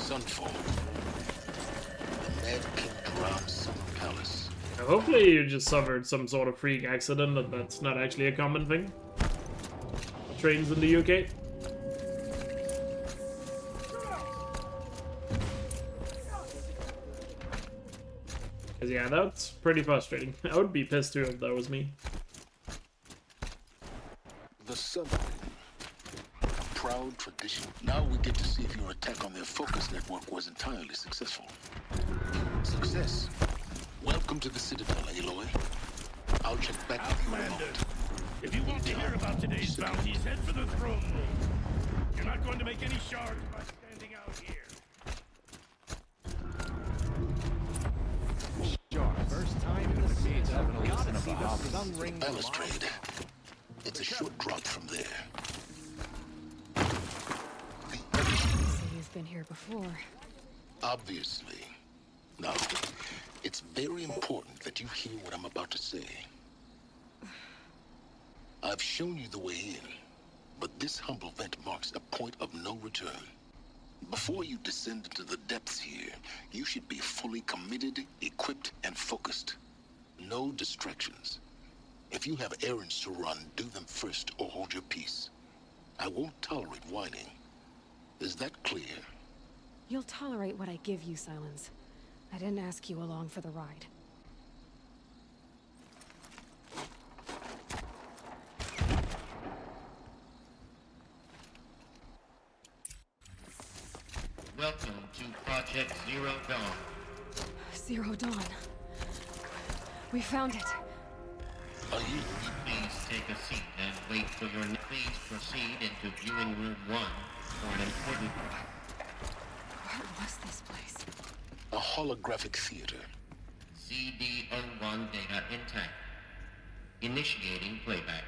Sunfall. The Mad King drowns Summer Palace. Hopefully you just suffered some sort of freak accident and that's not actually a common thing. Trains in the UK. Cause yeah, that's pretty frustrating. I would be pissed too if that was me. The Southern. A proud tradition. Now we get to see if your attack on their focus network was entirely successful. Success. Welcome to the Citadel, Aloy. I'll check back with you in a moment. If you want to hear about today's bounties, head for the throne room. You're not going to make any shards by standing out here. Sure, first time in the season. Gotta see the sun ring. Balustrade. It's a short drop from there. So you've been here before. Obviously. Now, it's very important that you hear what I'm about to say. I've shown you the way in, but this humble vent marks a point of no return. Before you descend into the depths here, you should be fully committed, equipped, and focused. No distractions. If you have errands to run, do them first or hold your peace. I won't tolerate whining. Is that clear? You'll tolerate what I give you, Silence. I didn't ask you along for the ride. Welcome to Project Zero Dawn. Zero Dawn. We found it. Are you? Please take a seat and wait for your... Please proceed into viewing room 1 for an important... What was this place? A holographic theater. CD01 data intact. Initiating playback.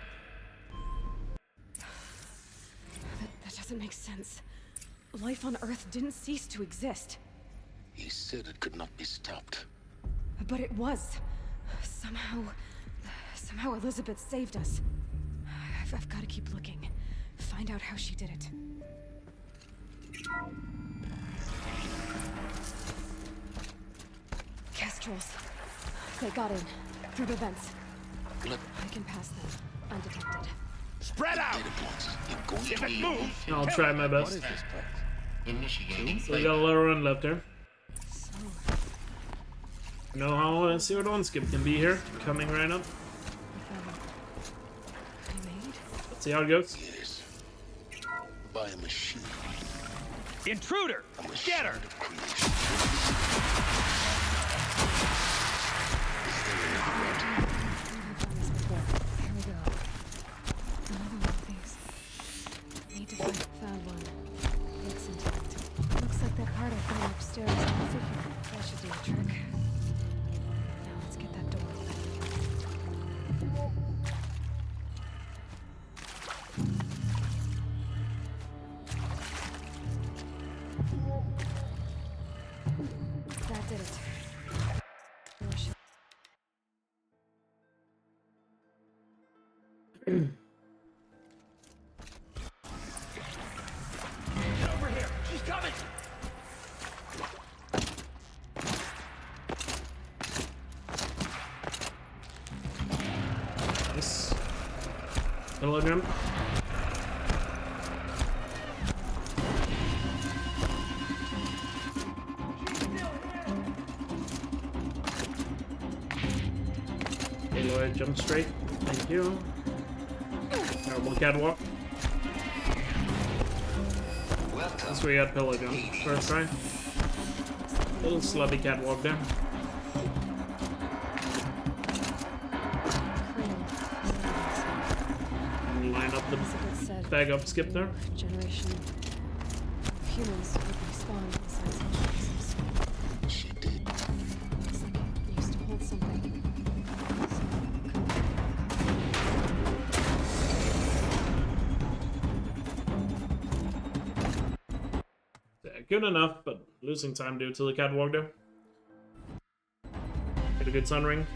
That doesn't make sense. life on Earth didn't cease to exist. He said it could not be stopped. But it was. Somehow Elizabeth saved us. I've got to keep looking. Find out how she did it. Kestrels. They got in. Through the vents. I can pass them. Undetected. Spread out! If it moves, I'll try my best. So we got a little run left there. You know how Speedrun skip can be here. Coming right up. Let's see how it goes. Yes. By a machine. Intruder! Get her! Found one. Looks intact. Looks like that part I found upstairs in the figure. That should do the trick. Now let's get that door open. That did it. Door should... She's coming! Nice. Telegram. Aloy, jump straight. Thank you. Terrible catwalk. That's where you got pillow jump. First try. Little slubby catwalk there. And line up the bag up skip there. Generation of humans would respawn inside such places. She did. Looks like it used to hold something. Good enough, but losing time due to the catwalk there. Get a good sun ring.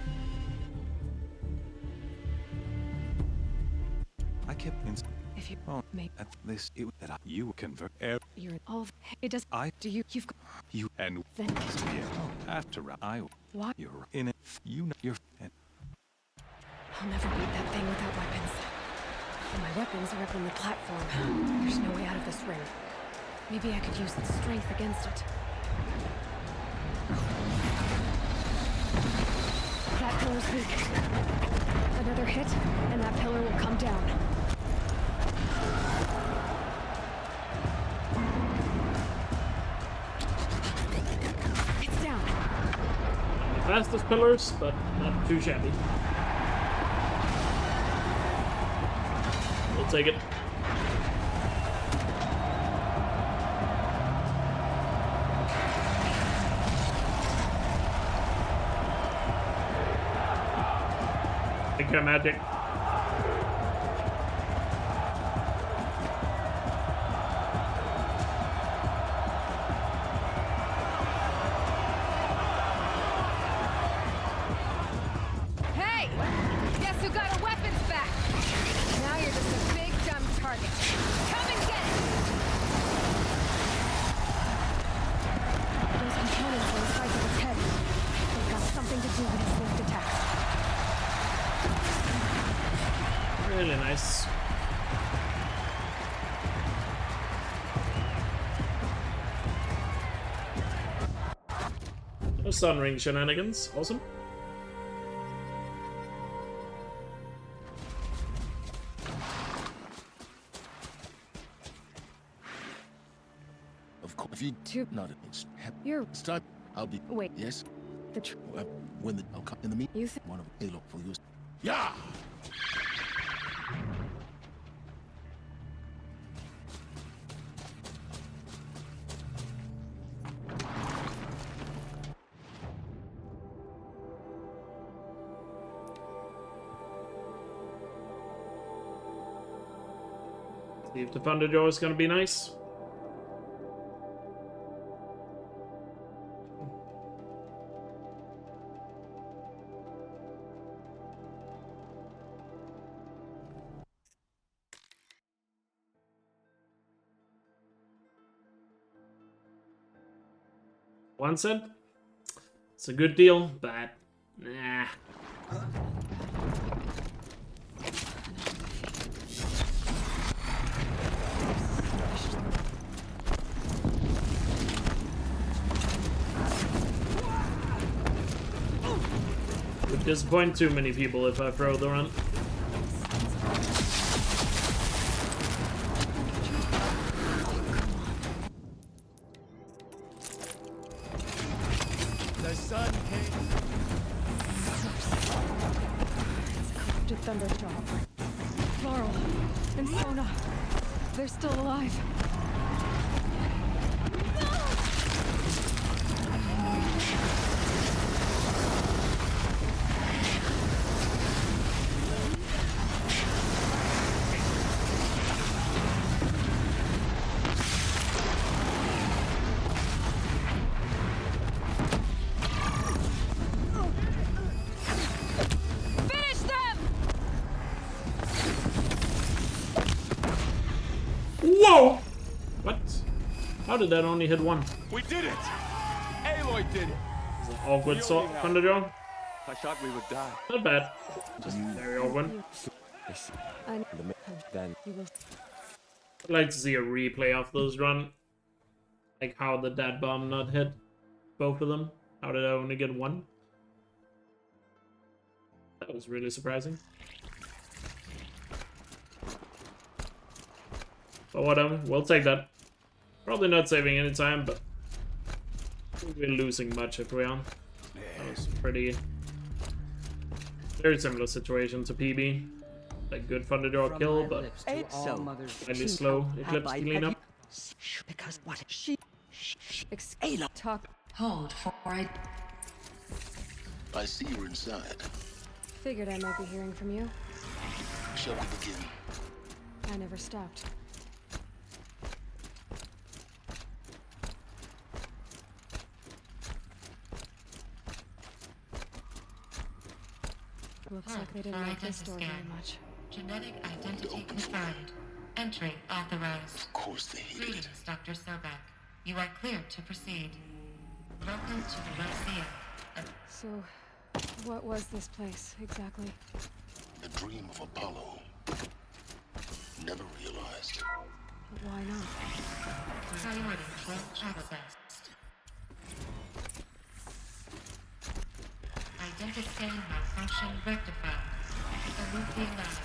I kept in. If you make at this, that you convert. You're all of it does. Do you? You've got You and then. After Why? You're in it. You know you're. I'll never beat that thing without weapons. And my weapons are up on the platform. There's no way out of this ring. Maybe I could use its strength against it. That pillar's weak. Another hit, and that pillar will come down. It's down. Not the fastest pillars, but not too shabby. We'll take it. Take care, magic. Hey! Guess who got our weapons back? Now you're just a big dumb target. Come and get it! Those components are the size of its head. They've got something to do with its lift attacks. Really nice. No sun ring shenanigans. Awesome. Of course, if you not You're start, I'll be. Wait. Yes. The When I'll come in the meet. You think One of Halo for you. Yeah. See if the Thunder Jaw is gonna be nice. 1 cent? It's a good deal, but nah. Would disappoint too many people if I throw the run. The sun came. It's a corrupted thunderstorm. Laurel and Sona, they're still alive. Finish them! Whoa! What? How did that only hit one? We did it! Aloy did it! Awkward sort thunder drone. I thought we would die. Not bad. Just very awkward. Then I'd like to see a replay of those run. Like how did that bomb not hit both of them? How did I only get one? That was really surprising. But whatever, we'll take that. Probably not saving any time, but we're losing much if we are. That was pretty... very similar situation to PB. Like good thunder draw kill, but slightly slow eclipse clean up. Because what she Talk. Hold for it. I see you're inside. Figured I might be hearing from you. Shall we begin? I never stopped. Looks like they didn't like this door very much. Genetic identity confirmed. Entry authorized. Of course they hated it. Greetings, Dr. Sobek. You are cleared to proceed. Welcome to the Lyceum. So, what was this place exactly? The dream of Apollo. Never realized. But why not? Priority control accessed. Identiscan malfunction rectified. Alluvial lab.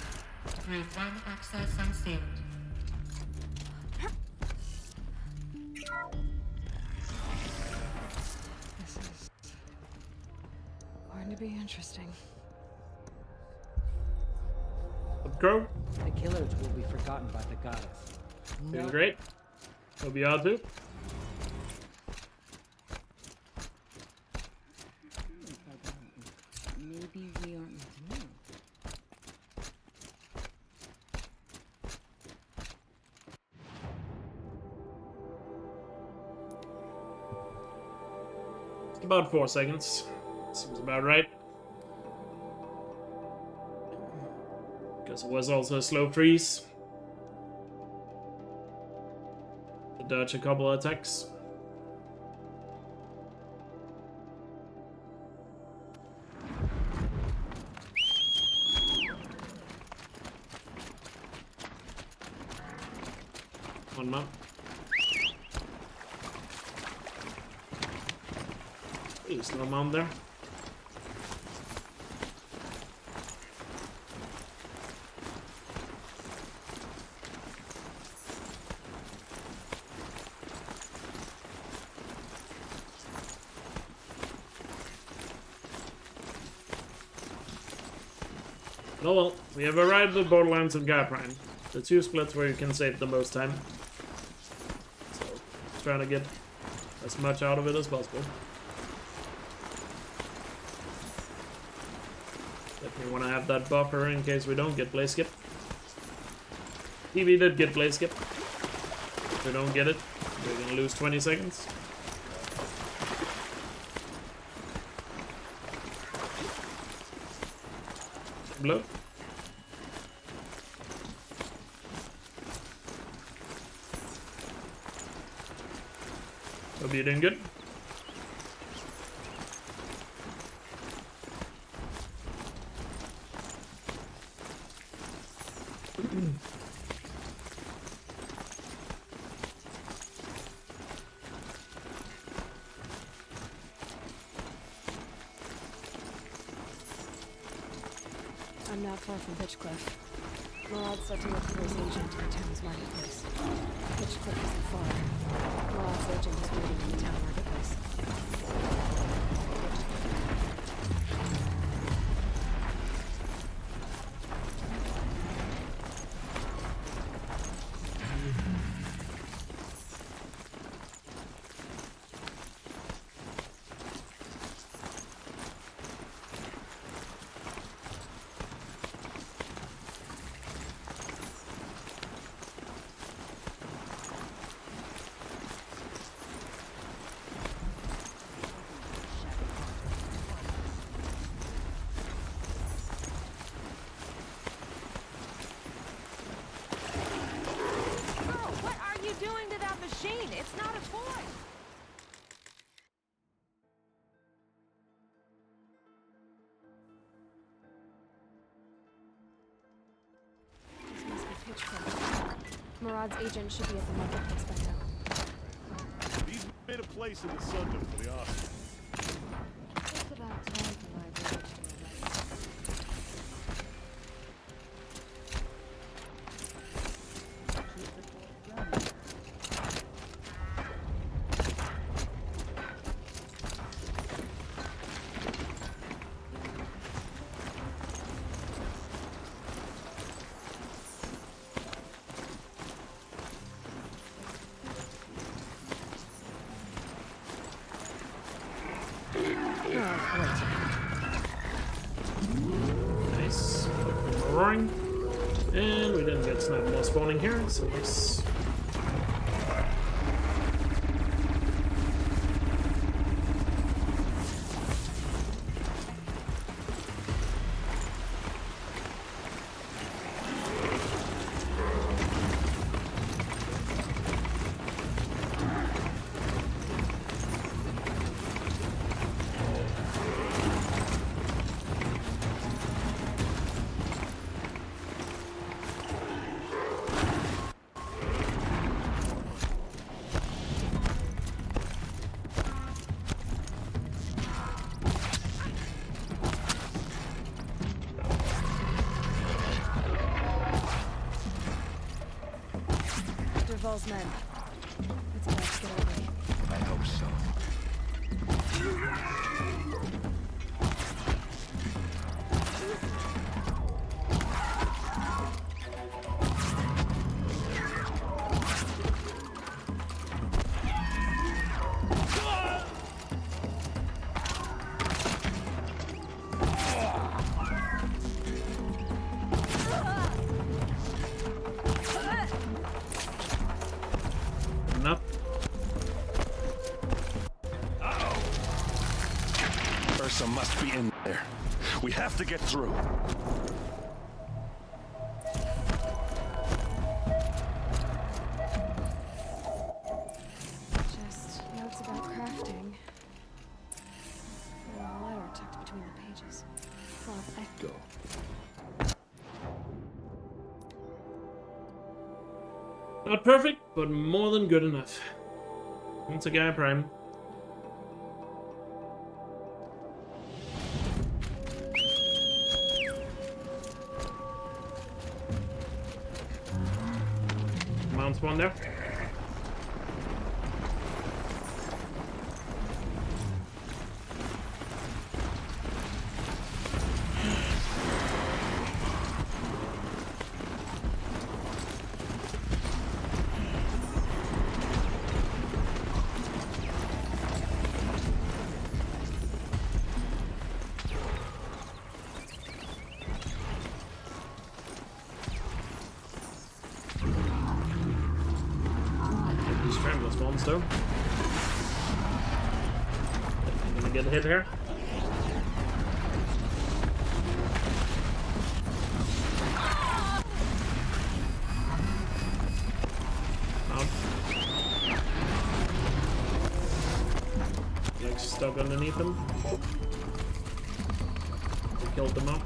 Group 1 access unsealed. This is going to be interesting. Up, Crow. The killers will be forgotten by the goddess. Doing great. Hope you are too. Maybe we aren't meant to know. About 4 seconds. Seems about right. Because it was also a slow freeze. To dodge a couple of attacks. One more. There's no mount there. Oh well, we have arrived at Borderlands and Gaia Prime. The two splits where you can save the most time. So, trying to get as much out of it as possible. Definitely want to have that buffer in case we don't get blaze skip. PB did get blaze skip. If we don't get it, we're gonna lose 20 seconds. Blow. Hope you're doing good. I'm not far from Pitchcliff. Murad said to look for his agent in the town's marketplace. Pitchcliff isn't far. Murad's agent is waiting in the town marketplace. It's not a toy! This must be Pitchcliff. Murad's agent should be at the marketplace by now. He's made a place in the Sundom for the Oscar. It's about time for my village to relax. Nice. Roaring. And we didn't get snap more spawning here, so nice. Duval's men. It's about to get ugly. I hope so. Enough. Ursa must be in there. We have to get through. Just notes about crafting. And a letter tucked between the pages. Love Echo. Not perfect, but more than good enough. Once a guy prime. Mount spawn there. Scramble spawns though. I'm gonna get a hit here. Like stuck underneath him. We killed them up.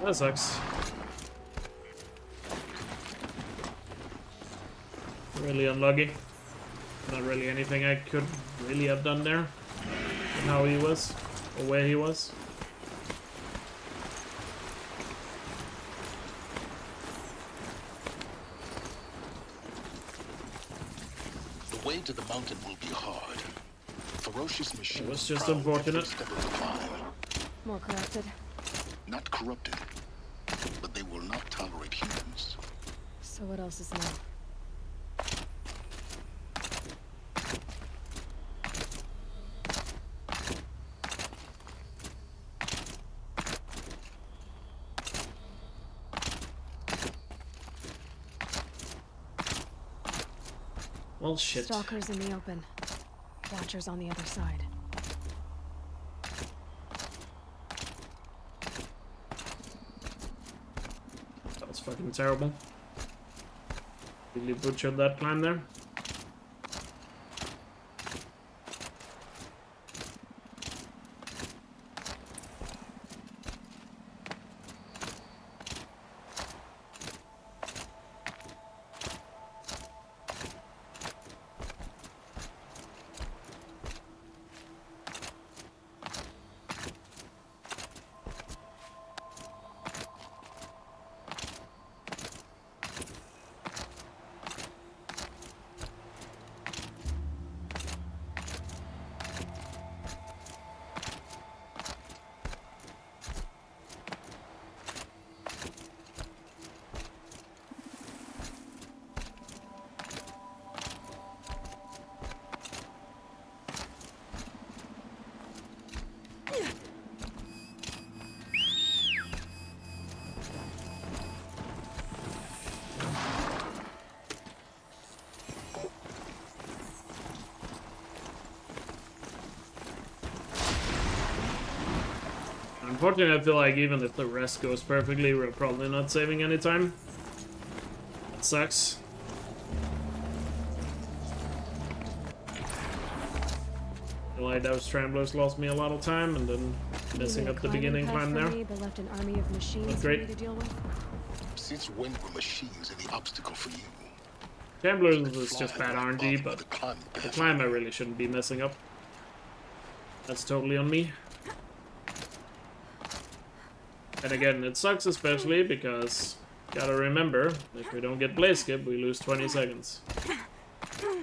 That sucks. Really unlucky. Not really anything I could really have done there. And how he was, or where he was. The way to the mountain will be hard. Ferocious machines. It was just unfortunate. More corrupted. Not corrupted, but they will not tolerate humans. So what else is new? Well, shit. Stalkers in the open. Watchers on the other side. That was fucking terrible. Really butchered that climb there. Unfortunately, I feel like even if the rest goes perfectly, we're probably not saving any time. That sucks. I feel like those scramblers lost me a lot of time, and then messing up the beginning climb there. They left an army of machines for me to deal with. Since when were machines any obstacle for you? Scramblers was just bad RNG, but the climb I really shouldn't be messing up. That's totally on me. And again, it sucks especially because, gotta remember, if we don't get blaze skip, we lose 20 seconds.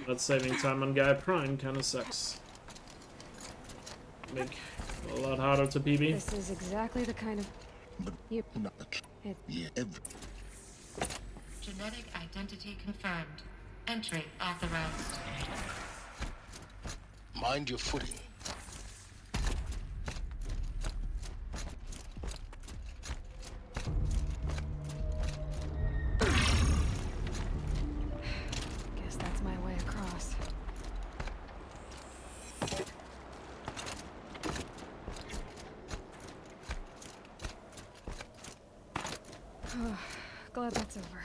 But saving time on Guy Prime kinda sucks. Make it a lot harder to PB. This is exactly the kind of... Genetic identity confirmed. Entry authorized. Mind your footing. Guess that's my way across. Glad that's over.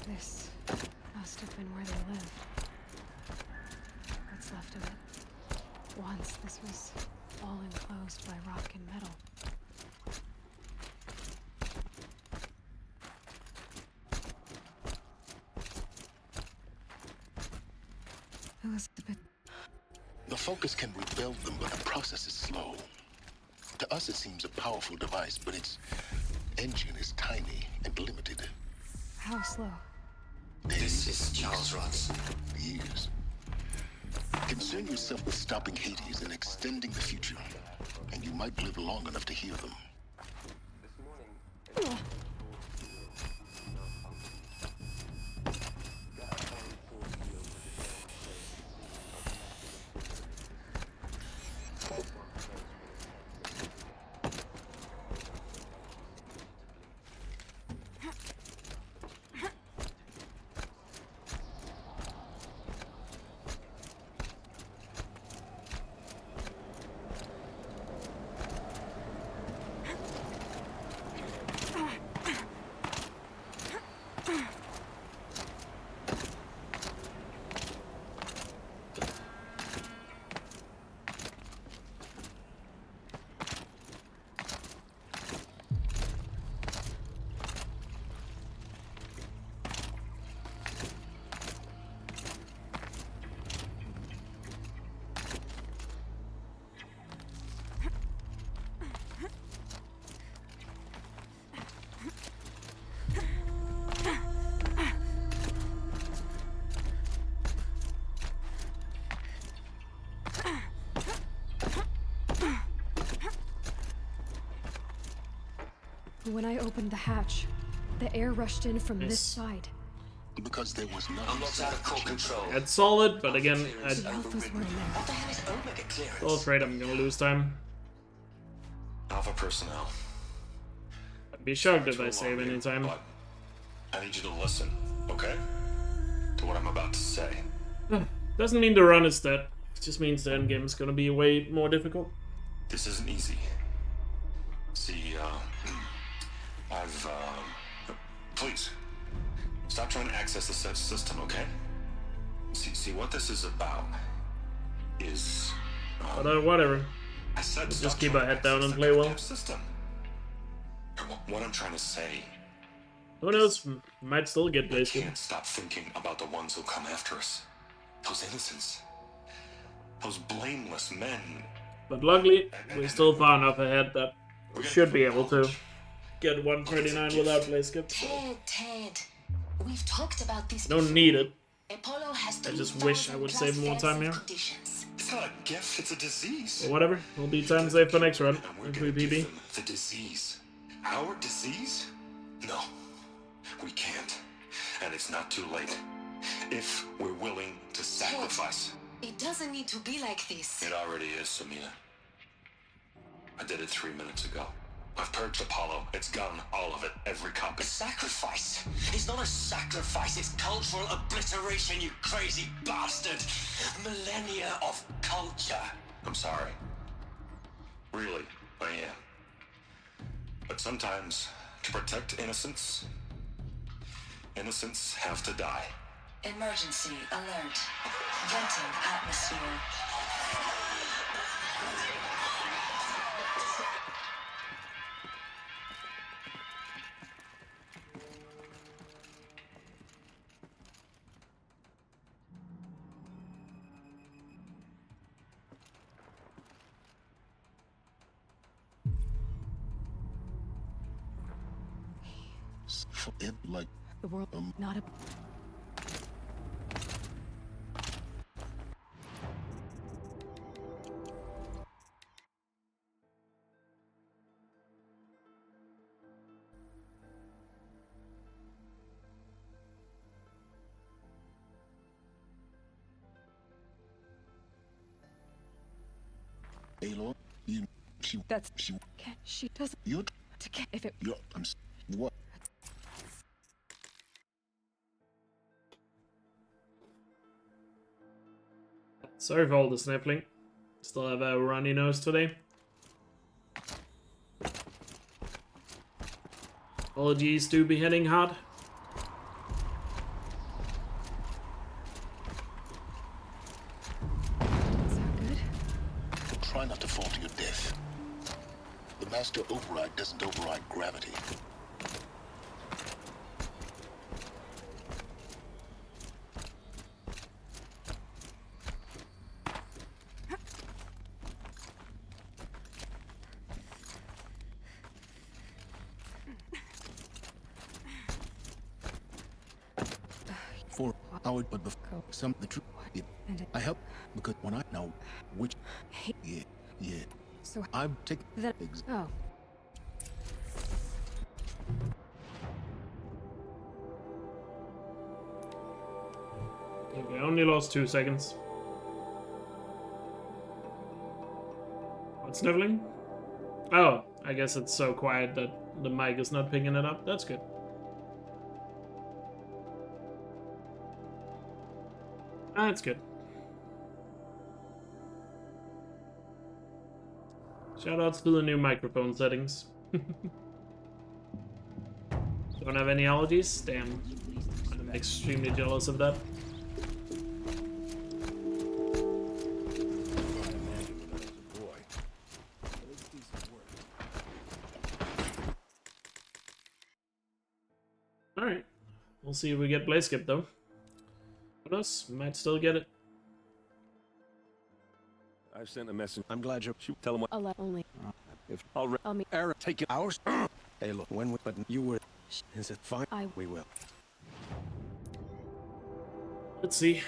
This must have been where they lived. What's left of it. Once this was all enclosed by rock and metal. Elizabeth. The focus can rebuild them, but the process is slow. To us, it seems a powerful device, but its engine is tiny and limited. How slow? This is Charles Ross. Years. Concern yourself with stopping Hades and extending the future, and you might live long enough to hear them. When I opened the hatch, the air rushed in from this Nice. side. Because there was no. I'm not out of core control. It's solid, but again, The Alphas were in there. What the hell is Omega clearance? still afraid I'm gonna lose time. Alpha personnel. I'd be shocked if I save any time. I need you to listen, okay? To what I'm about to say. Doesn't mean the run is dead. It just means the endgame is gonna be way more difficult. This isn't easy. See, please, stop trying to access the system, okay? See, what this is about is... But whatever. I said Let's stop just keep trying our to head down access and the play well. goddamn system. What I'm trying to say... Who knows? Might still get We Blaze. can't stop thinking about the ones who come after us. Those innocents. Those blameless men. But luckily, we're still far enough ahead that we should be able to get 139 without Blaze skip. So Ted, we've talked about this. don't need it. Apollo has I just wish I would save more time here. It's not a gift, it's a disease. But whatever, we'll be time safe for next run. And we're If gonna we give PB. them the disease. Our disease? No, we can't. And it's not too late. If we're willing to sacrifice. It doesn't need to be like this. It already is, Samina. I did it 3 minutes ago. I've purged Apollo. It's gone, all of it, every copy. Sacrifice? It's not a sacrifice, it's cultural obliteration, you crazy bastard! Millennia of culture. I'm sorry. Really, I am. But sometimes, to protect innocence, innocents have to die. Emergency alert. Venting atmosphere. For it, like The world, not a... Aloy, That's... she, She doesn't... you, If it... you, what? Sorry for all the sniffling. Still have a runny nose today. Apologies to be hitting hard. Try not to fall to your death. The master override doesn't override gravity. For our but before some the truth I help because when I know which yeah So I'm taking that... Oh. Okay, I only lost 2 seconds. What's sniffling? Oh, I guess it's so quiet that the mic is not picking it up. That's good. That's good. Shoutouts to the new microphone settings. Don't have any allergies? Damn. I'm extremely jealous of that. Alright. We'll see if we get Blaze Skip though. Who knows? Might still get it. I've sent a message. I'm glad you Tell him what. Only. if I'll meet... error taken ours. Hey, look, when we, but you were, is it fine? We will. Let's see.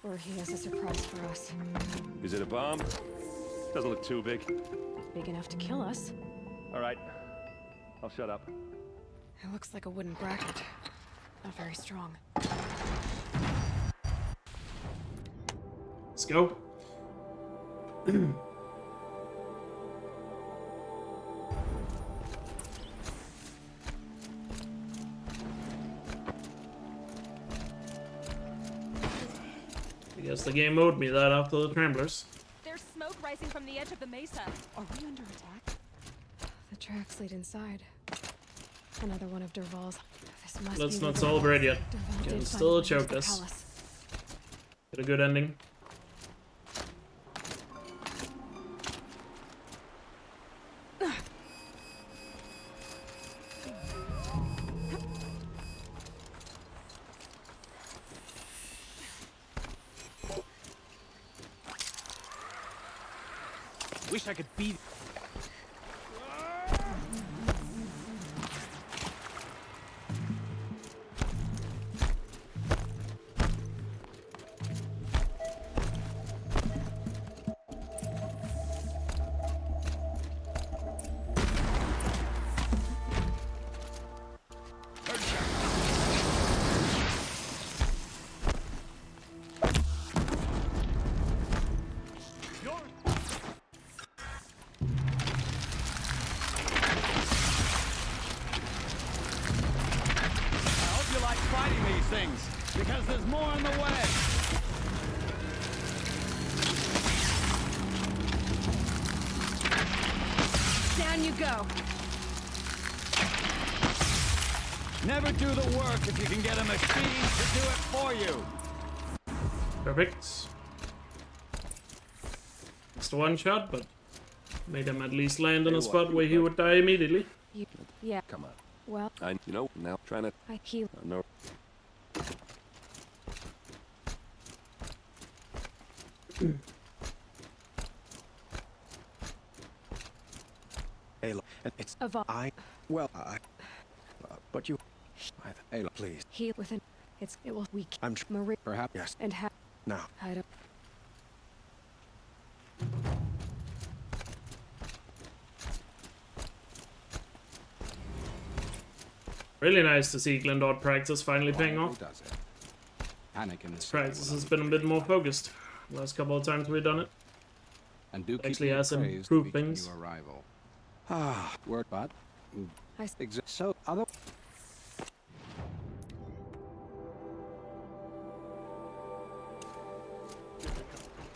Or he has a surprise for us. Is it a bomb? Doesn't look too big. Big enough to kill us. All right. I'll shut up. It looks like a wooden bracket. Not very strong. Let's go. I guess the game owed me that after the Tramplers. There's smoke rising from the edge of the mesa. Are we under attack? The tracks lead inside. Another one of Dervahl's. This must Let's be not where celebrate yet. Dervahl Can did still find choke the us. palace. Get a good ending. Wish I could be. Because there's more in the way. Down you go. Never do the work if you can get a machine to do it for you. Perfect. Just one shot, but made him at least land on a spot where he would die immediately. Yeah. Come on. Well, You know, now trying to... I heal. No. Ayla, it's Well, but you, Ayla, please. Heal within. It will weak. I'm Marie. Perhaps yes. And Now. I don't. Really nice to see Glendor practice finally paying off. Does it? Anakin His practice has been a bit more focused. Last couple of times we've done it. And do keep Actually me has appraised improved of each things. new arrival. Ah, word, but so other.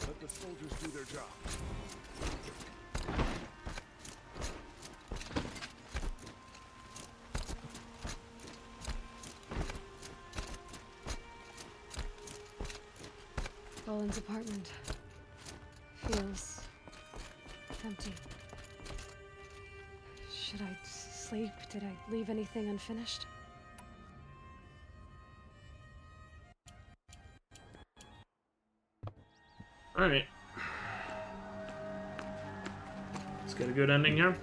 Let the soldiers do their job. Roland's apartment feels empty. Should I sleep? Did I leave anything unfinished? Alright. Let's get a good ending here.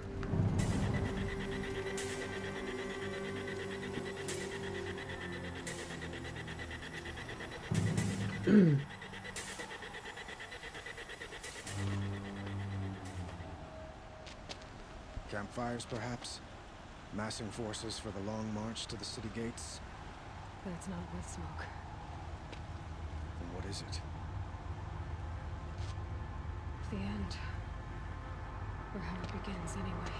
Campfires, perhaps? Massing forces for the long march to the city gates? But it's not with smoke. Then what is it? The end. Or how it begins, anyway.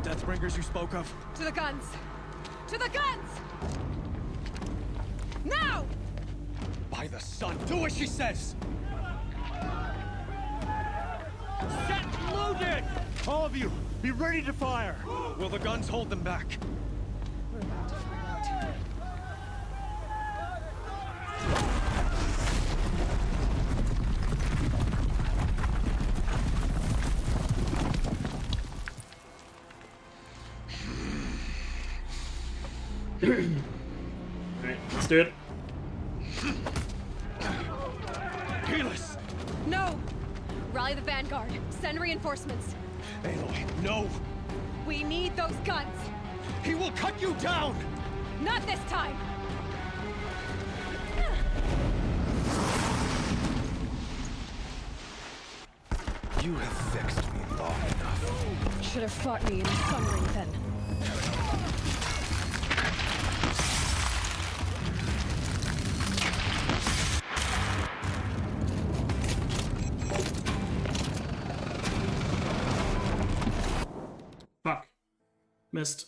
Deathbringers you spoke of? To the guns! To the guns! Now! By the sun, do as she says! Set loaded! All of you, be ready to fire! Will the guns hold them back? We're about to find out. Alright, let's do it. Keyless! No! Rally the Vanguard. Send reinforcements. Aloy, no! We need those guns! He will cut you down! Not this time! You have vexed me long enough. Should have fought me in the Sun Ring then. Fuck. Missed.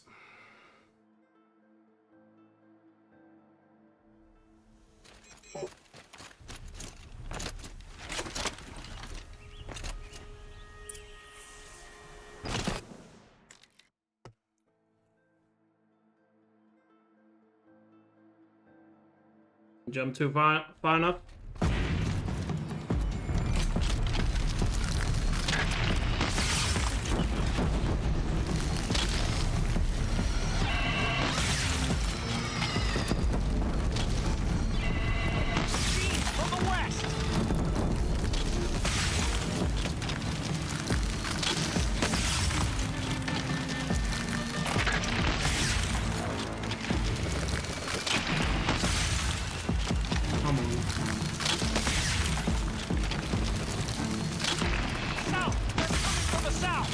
Jump too far enough. From the west! Come on. South! They're coming from the south!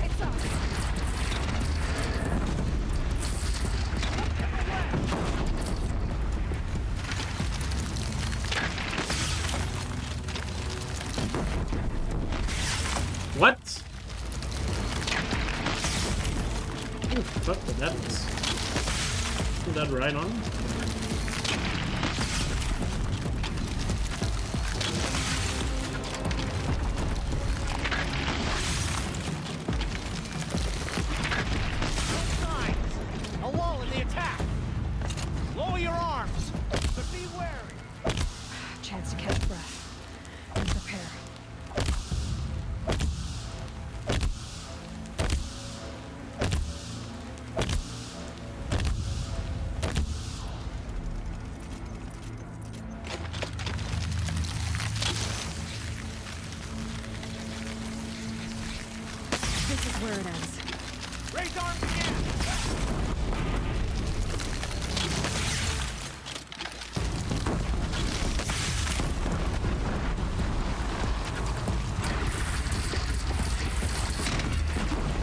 It's up! What? Ooh, fuck did that miss? Did that right on? Signs! A lull in the attack! Lower your arms! But be wary! Chance to catch breath and prepare. This is where it ends. Raise arms again!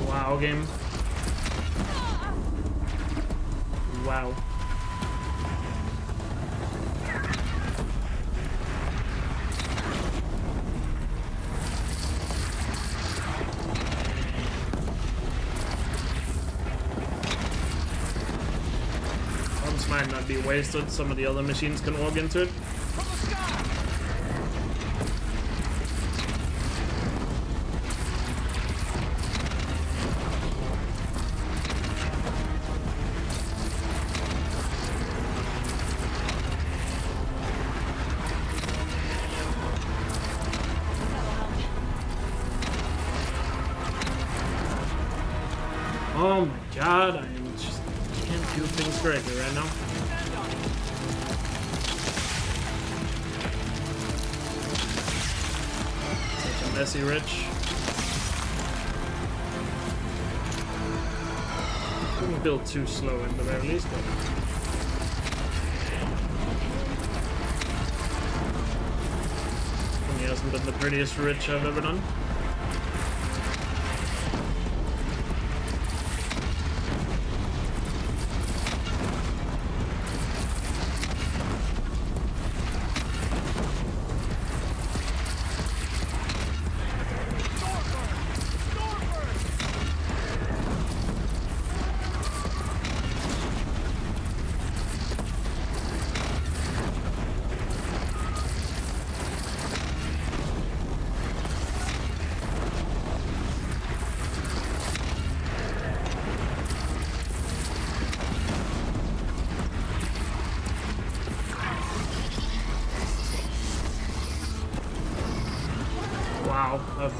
Wow, game. Wow. This might not be wasted. Some of the other machines can walk into it. Oh my god, I just can't do things correctly right now. Such a messy Rich. Couldn't build too slow in the very least, but he hasn't been the prettiest Rich I've ever done. Wow. Okay.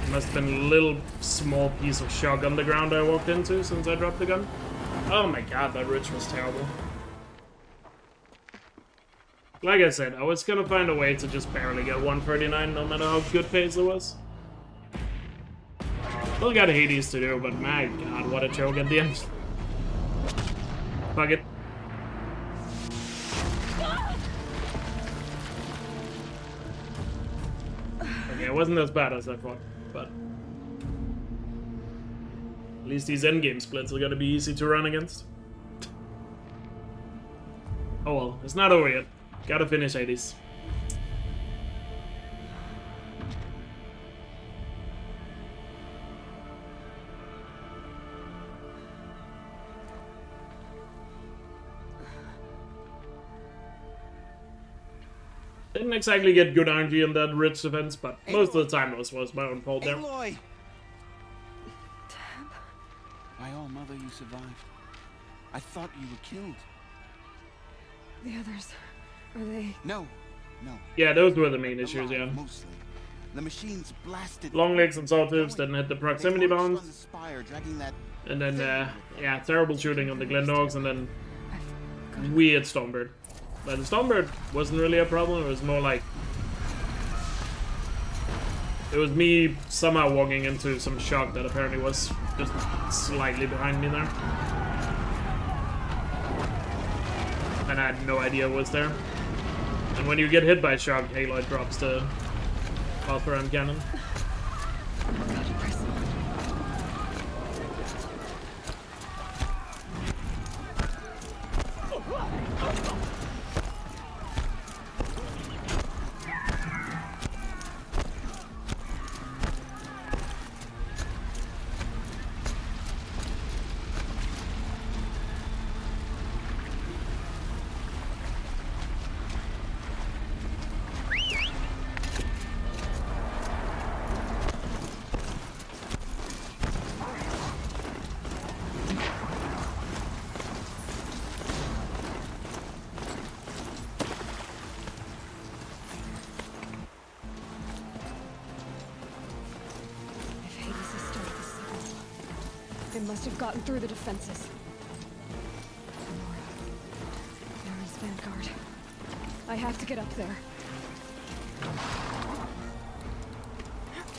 Must have been a little small piece of shock on the ground I walked into since I dropped the gun. Oh my god, that ridge was terrible. Like I said, I was gonna find a way to just barely get 139 no matter how good pace it was. Still got Hades to do, but my god, what a choke at the end. Fuck it. Okay, it wasn't as bad as I thought, but at least these endgame splits are gonna be easy to run against. Oh well, it's not over yet. Gotta finish 80s. Didn't exactly get good RNG in that ridge defense, but most of the time it was my own fault there. Aloy! My own mother, you survived. I thought you were killed. The others, are they? No. Yeah, those were the main issues, yeah. Mostly. The machines blasted. Long legs and sawtooths didn't hit the proximity bounds. And then, yeah, terrible shooting on the Glendogs, and then weird Stormbird. But the Stormbird wasn't really a problem, it was more like... It was me somehow walking into some shock that apparently was just slightly behind me there. And I had no idea what was there. And when you get hit by shock, Aloy drops the Valkyrie cannon. They must have gotten through the defenses. There's Vanguard. I have to get up there.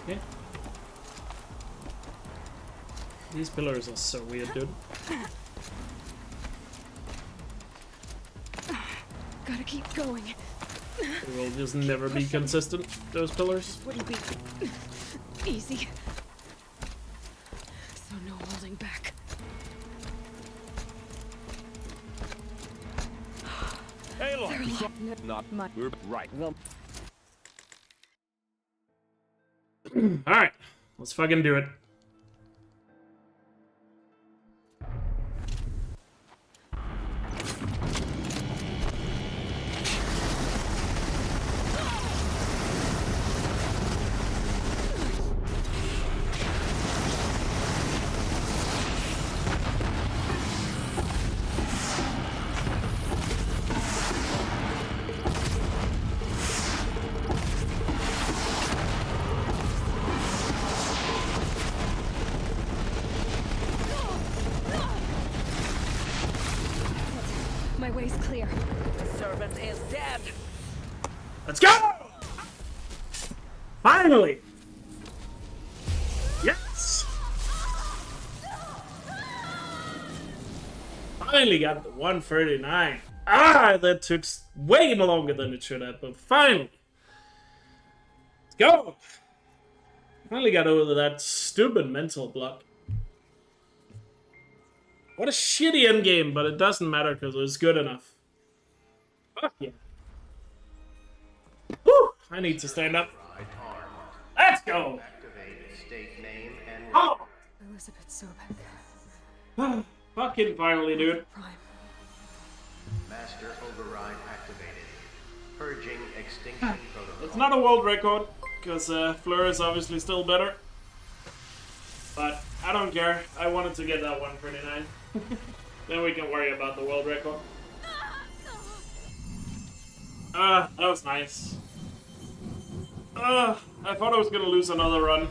Okay. These pillars are so weird, dude. Gotta keep going. They will just never be consistent, those pillars. Wouldn't be easy. So no holding back. Hey, look! Not my. We're right. Alright, let's fucking do it. My way's clear. The servant is dead. Let's go! Finally! Yes! Finally got the 139. Ah, that took way longer than it should have, but finally! Let's go! Finally got over that stupid mental block. What a shitty endgame, but it doesn't matter because it was good enough. Fuck yeah. Whew! I need to stand up. Let's go! Oh! Elizabeth Sobek. Fucking finally, dude. Master override activated. Purging extinction protocol. It's not a world record, because Fleur is obviously still better. But I don't care. I wanted to get that 139. Then we can worry about the world record. That was nice. I thought I was gonna lose another run.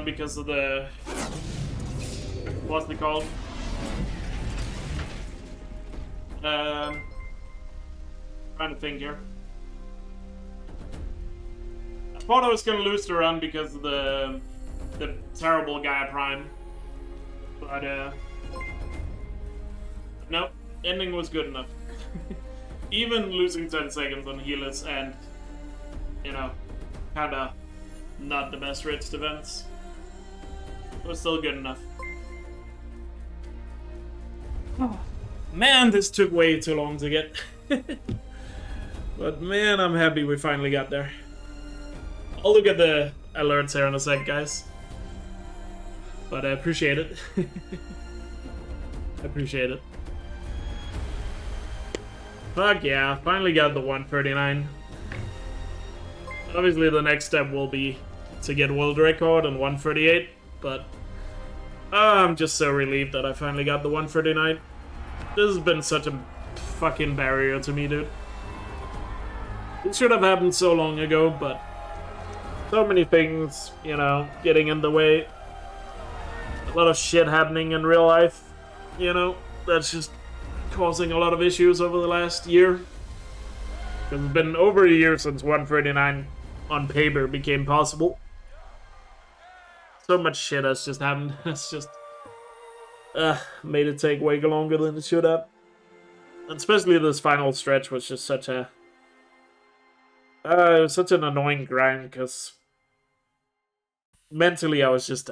Because of the... What's it called? Trying to think here. I thought I was gonna lose the run because of the terrible Gaia Prime. But, nope. Ending was good enough. Even losing 10 seconds on healers and, you know, kinda not the best Ridge defense. It was still good enough. Oh. Man, this took way too long to get. But man, I'm happy we finally got there. I'll look at the alerts here in a sec, guys. But I appreciate it. I appreciate it. Fuck yeah, finally got the 139. Obviously the next step will be to get world record on 138, but I'm just so relieved that I finally got the 139. This has been such a fucking barrier to me, dude. It should have happened so long ago, but so many things, you know, getting in the way. A lot of shit happening in real life, you know, that's just causing a lot of issues over the last year. It's been over a year since 139 on paper became possible. So much shit has just happened. It's just made it take way longer than it should have. And especially this final stretch was just such a it was such an annoying grind because mentally I was just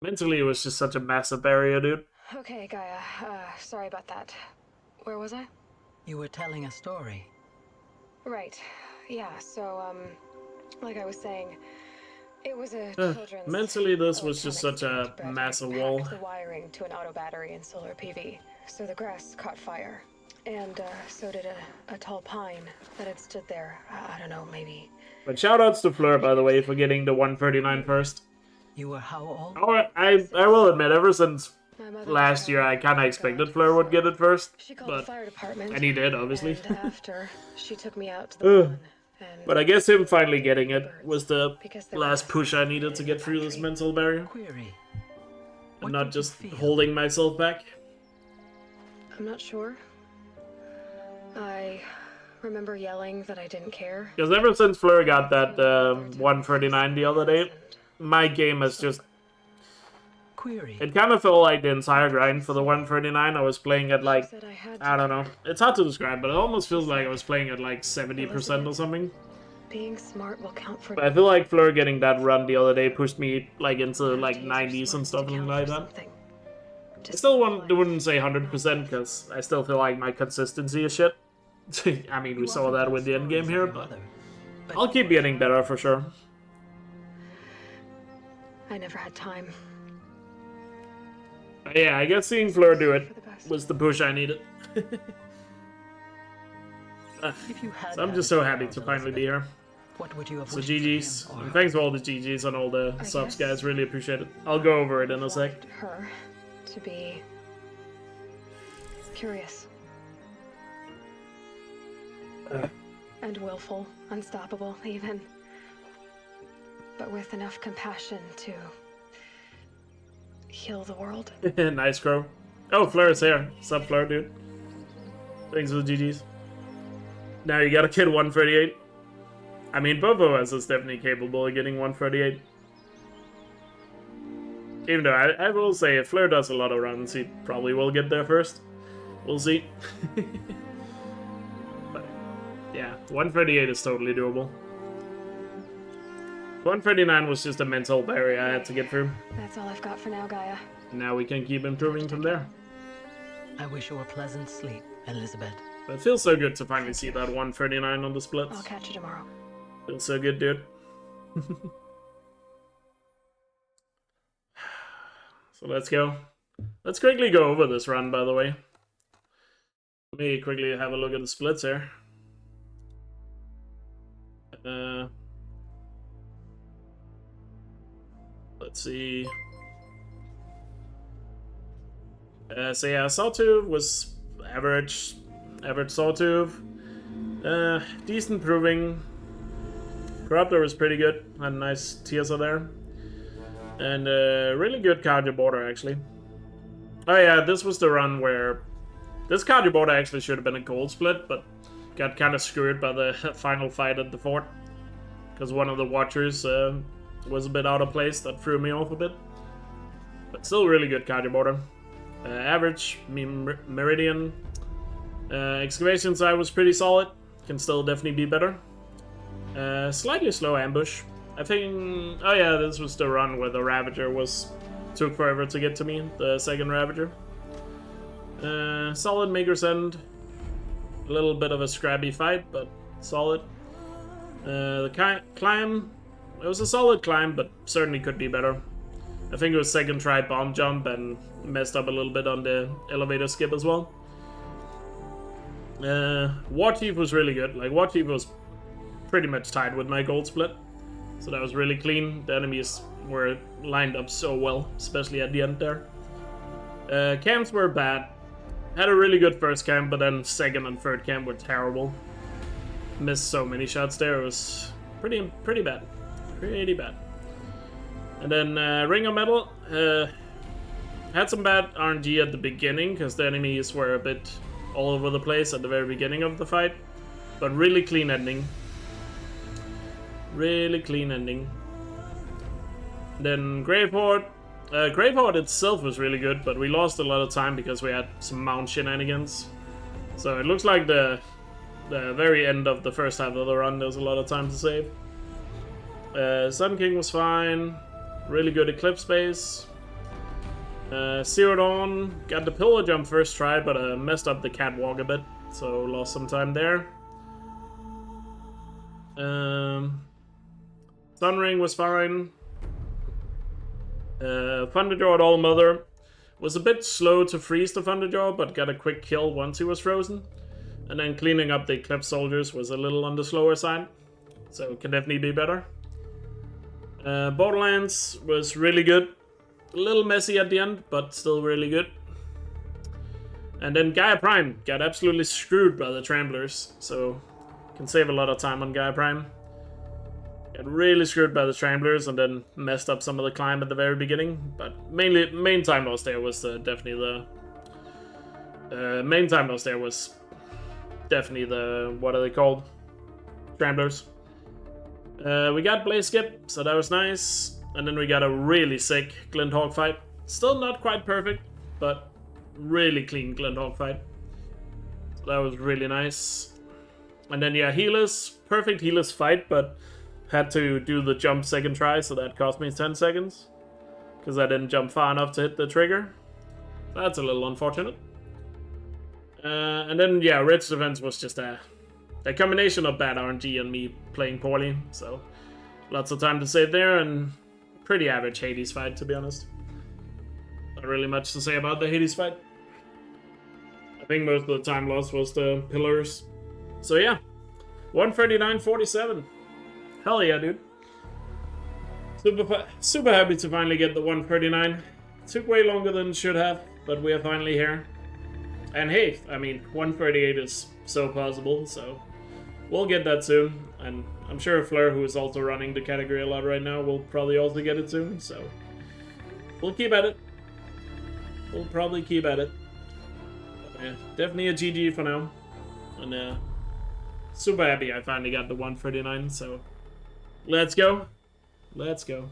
mentally it was just such a massive barrier, dude. Okay, Gaia. Sorry about that. Where was I? You were telling a story. Right. Yeah, so, like I was saying, it was a children's... Mentally, this was just such a massive wall. The wiring to an auto battery and solar PV. So the grass caught fire. And, so did a tall pine that had stood there, I don't know, maybe... But shoutouts to Fleur, by the way, for getting the 139 first. You were how old? Oh, I will admit, ever since last year, I kind of expected Fleur would get it first, but and he did, obviously. And after, she took me out to the lawn, but I guess him finally getting it was the last push I needed to get through this mental barrier, and not just holding myself back. I'm not sure. I remember yelling that I didn't care. Because ever since Fleur got that 139 the other day, my game has just... It kind of felt like the entire grind for the 139. I was playing at like, I don't know. It's hard to describe, but it almost feels like I was playing at like 70% or something. Being smart will count for... But I feel like Fleur getting that run the other day pushed me like into like 90s and stuff like that. I still wouldn't say 100% because I still feel like my consistency is shit. I mean, we saw that with the end game here, but I'll keep getting better for sure. I never had time. But yeah, I guess seeing Fleur do it was the push I needed. So I'm just so happy to finally be here. What would you have so GG's. And thanks for all the GG's and all the subs, guys. Really appreciate it. I'll go over it in a sec. Her to be curious. And willful, unstoppable, even. But with enough compassion to heal the world. Nice, Crow. Oh, Fleur is here. Sup, Fleur, dude. Thanks for the GG's. Now you got a kid 138. I mean, both of us is definitely capable of getting 138. Even though I will say, if Fleur does a lot of runs, he probably will get there first. We'll see. But, yeah, 138 is totally doable. 139 was just a mental barrier I had to get through. That's all I've got for now, Gaia. Now we can keep improving from there. I wish you a pleasant sleep, Elizabeth. But it feels so good to finally see that 139 on the splits. I'll catch you tomorrow. Feels so good, dude. So let's go. Let's quickly go over this run, by the way. Let me quickly have a look at the splits here. Let's see. So yeah, Sawtooth was average Sawtooth. Decent proving. Corruptor was pretty good, had a nice TSR there. And really good cardio border actually. Oh yeah, this was the run where this cardio border actually should have been a gold split, but got kind of screwed by the final fight at the fort. Because one of the watchers was a bit out of place, that threw me off a bit. But still really good cardio border. Average, Meridian. Excavation side was pretty solid. Can still definitely be better. Slightly slow ambush. I think... Oh yeah, this was the run where the Ravager took forever to get to me. The second Ravager. Solid Maker's End. A little bit of a scrabby fight, but solid. The climb... It was a solid climb, but certainly could be better. I think it was second try bomb jump and messed up a little bit on the elevator skip as well. War Chief was really good. Like, War Chief was pretty much tied with my gold split. So that was really clean. The enemies were lined up so well, especially at the end there. Camps were bad. Had a really good first camp, but then second and third camp were terrible. Missed so many shots there. It was pretty bad. Pretty bad. And then Ring of Metal had some bad RNG at the beginning because the enemies were a bit all over the place at the very beginning of the fight, but really clean ending. Really clean ending. Then Gravehorde. Gravehorde itself was really good, but we lost a lot of time because we had some mount shenanigans. So it looks like the very end of the first half of the run, there's a lot of time to save. Sun King was fine. Really good Eclipse base. Zero Dawn got the pillar jump first try, but messed up the catwalk a bit, so lost some time there. Sunring was fine. Thunderjaw at All Mother was a bit slow to freeze the Thunderjaw, but got a quick kill once he was frozen. And then cleaning up the Eclipse soldiers was a little on the slower side, so it can definitely be better. Borderlands was really good. A little messy at the end, but still really good. And then Gaia Prime got absolutely screwed by the Tramplers, so can save a lot of time on Gaia Prime. Got really screwed by the Tramplers and then messed up some of the climb at the very beginning, but main time loss there was definitely the what are they called? Tramplers. We got Blaze Skip, so that was nice. And then we got a really sick Glinthawk fight. Still not quite perfect, but really clean Glinthawk fight. So that was really nice. And then yeah, Healers. Perfect Healers fight, but had to do the jump second try, so that cost me 10 seconds. Because I didn't jump far enough to hit the trigger. That's a little unfortunate. And then yeah, Red's defense was just a combination of bad RNG and me playing poorly. So lots of time to save there, and pretty average Hades fight, to be honest. Not really much to say about the Hades fight. I think most of the time lost was the pillars. So yeah, 139.47. Hell yeah, dude. Super happy to finally get the 139. Took way longer than it should have, but we are finally here. And hey, I mean, 138 is so possible, so we'll get that soon. And I'm sure Fleur, who is also running the category a lot right now, will probably also get it soon, so we'll keep at it. We'll probably keep at it. But, yeah, definitely a GG for now. And super happy I finally got the 139, so let's go. Let's go.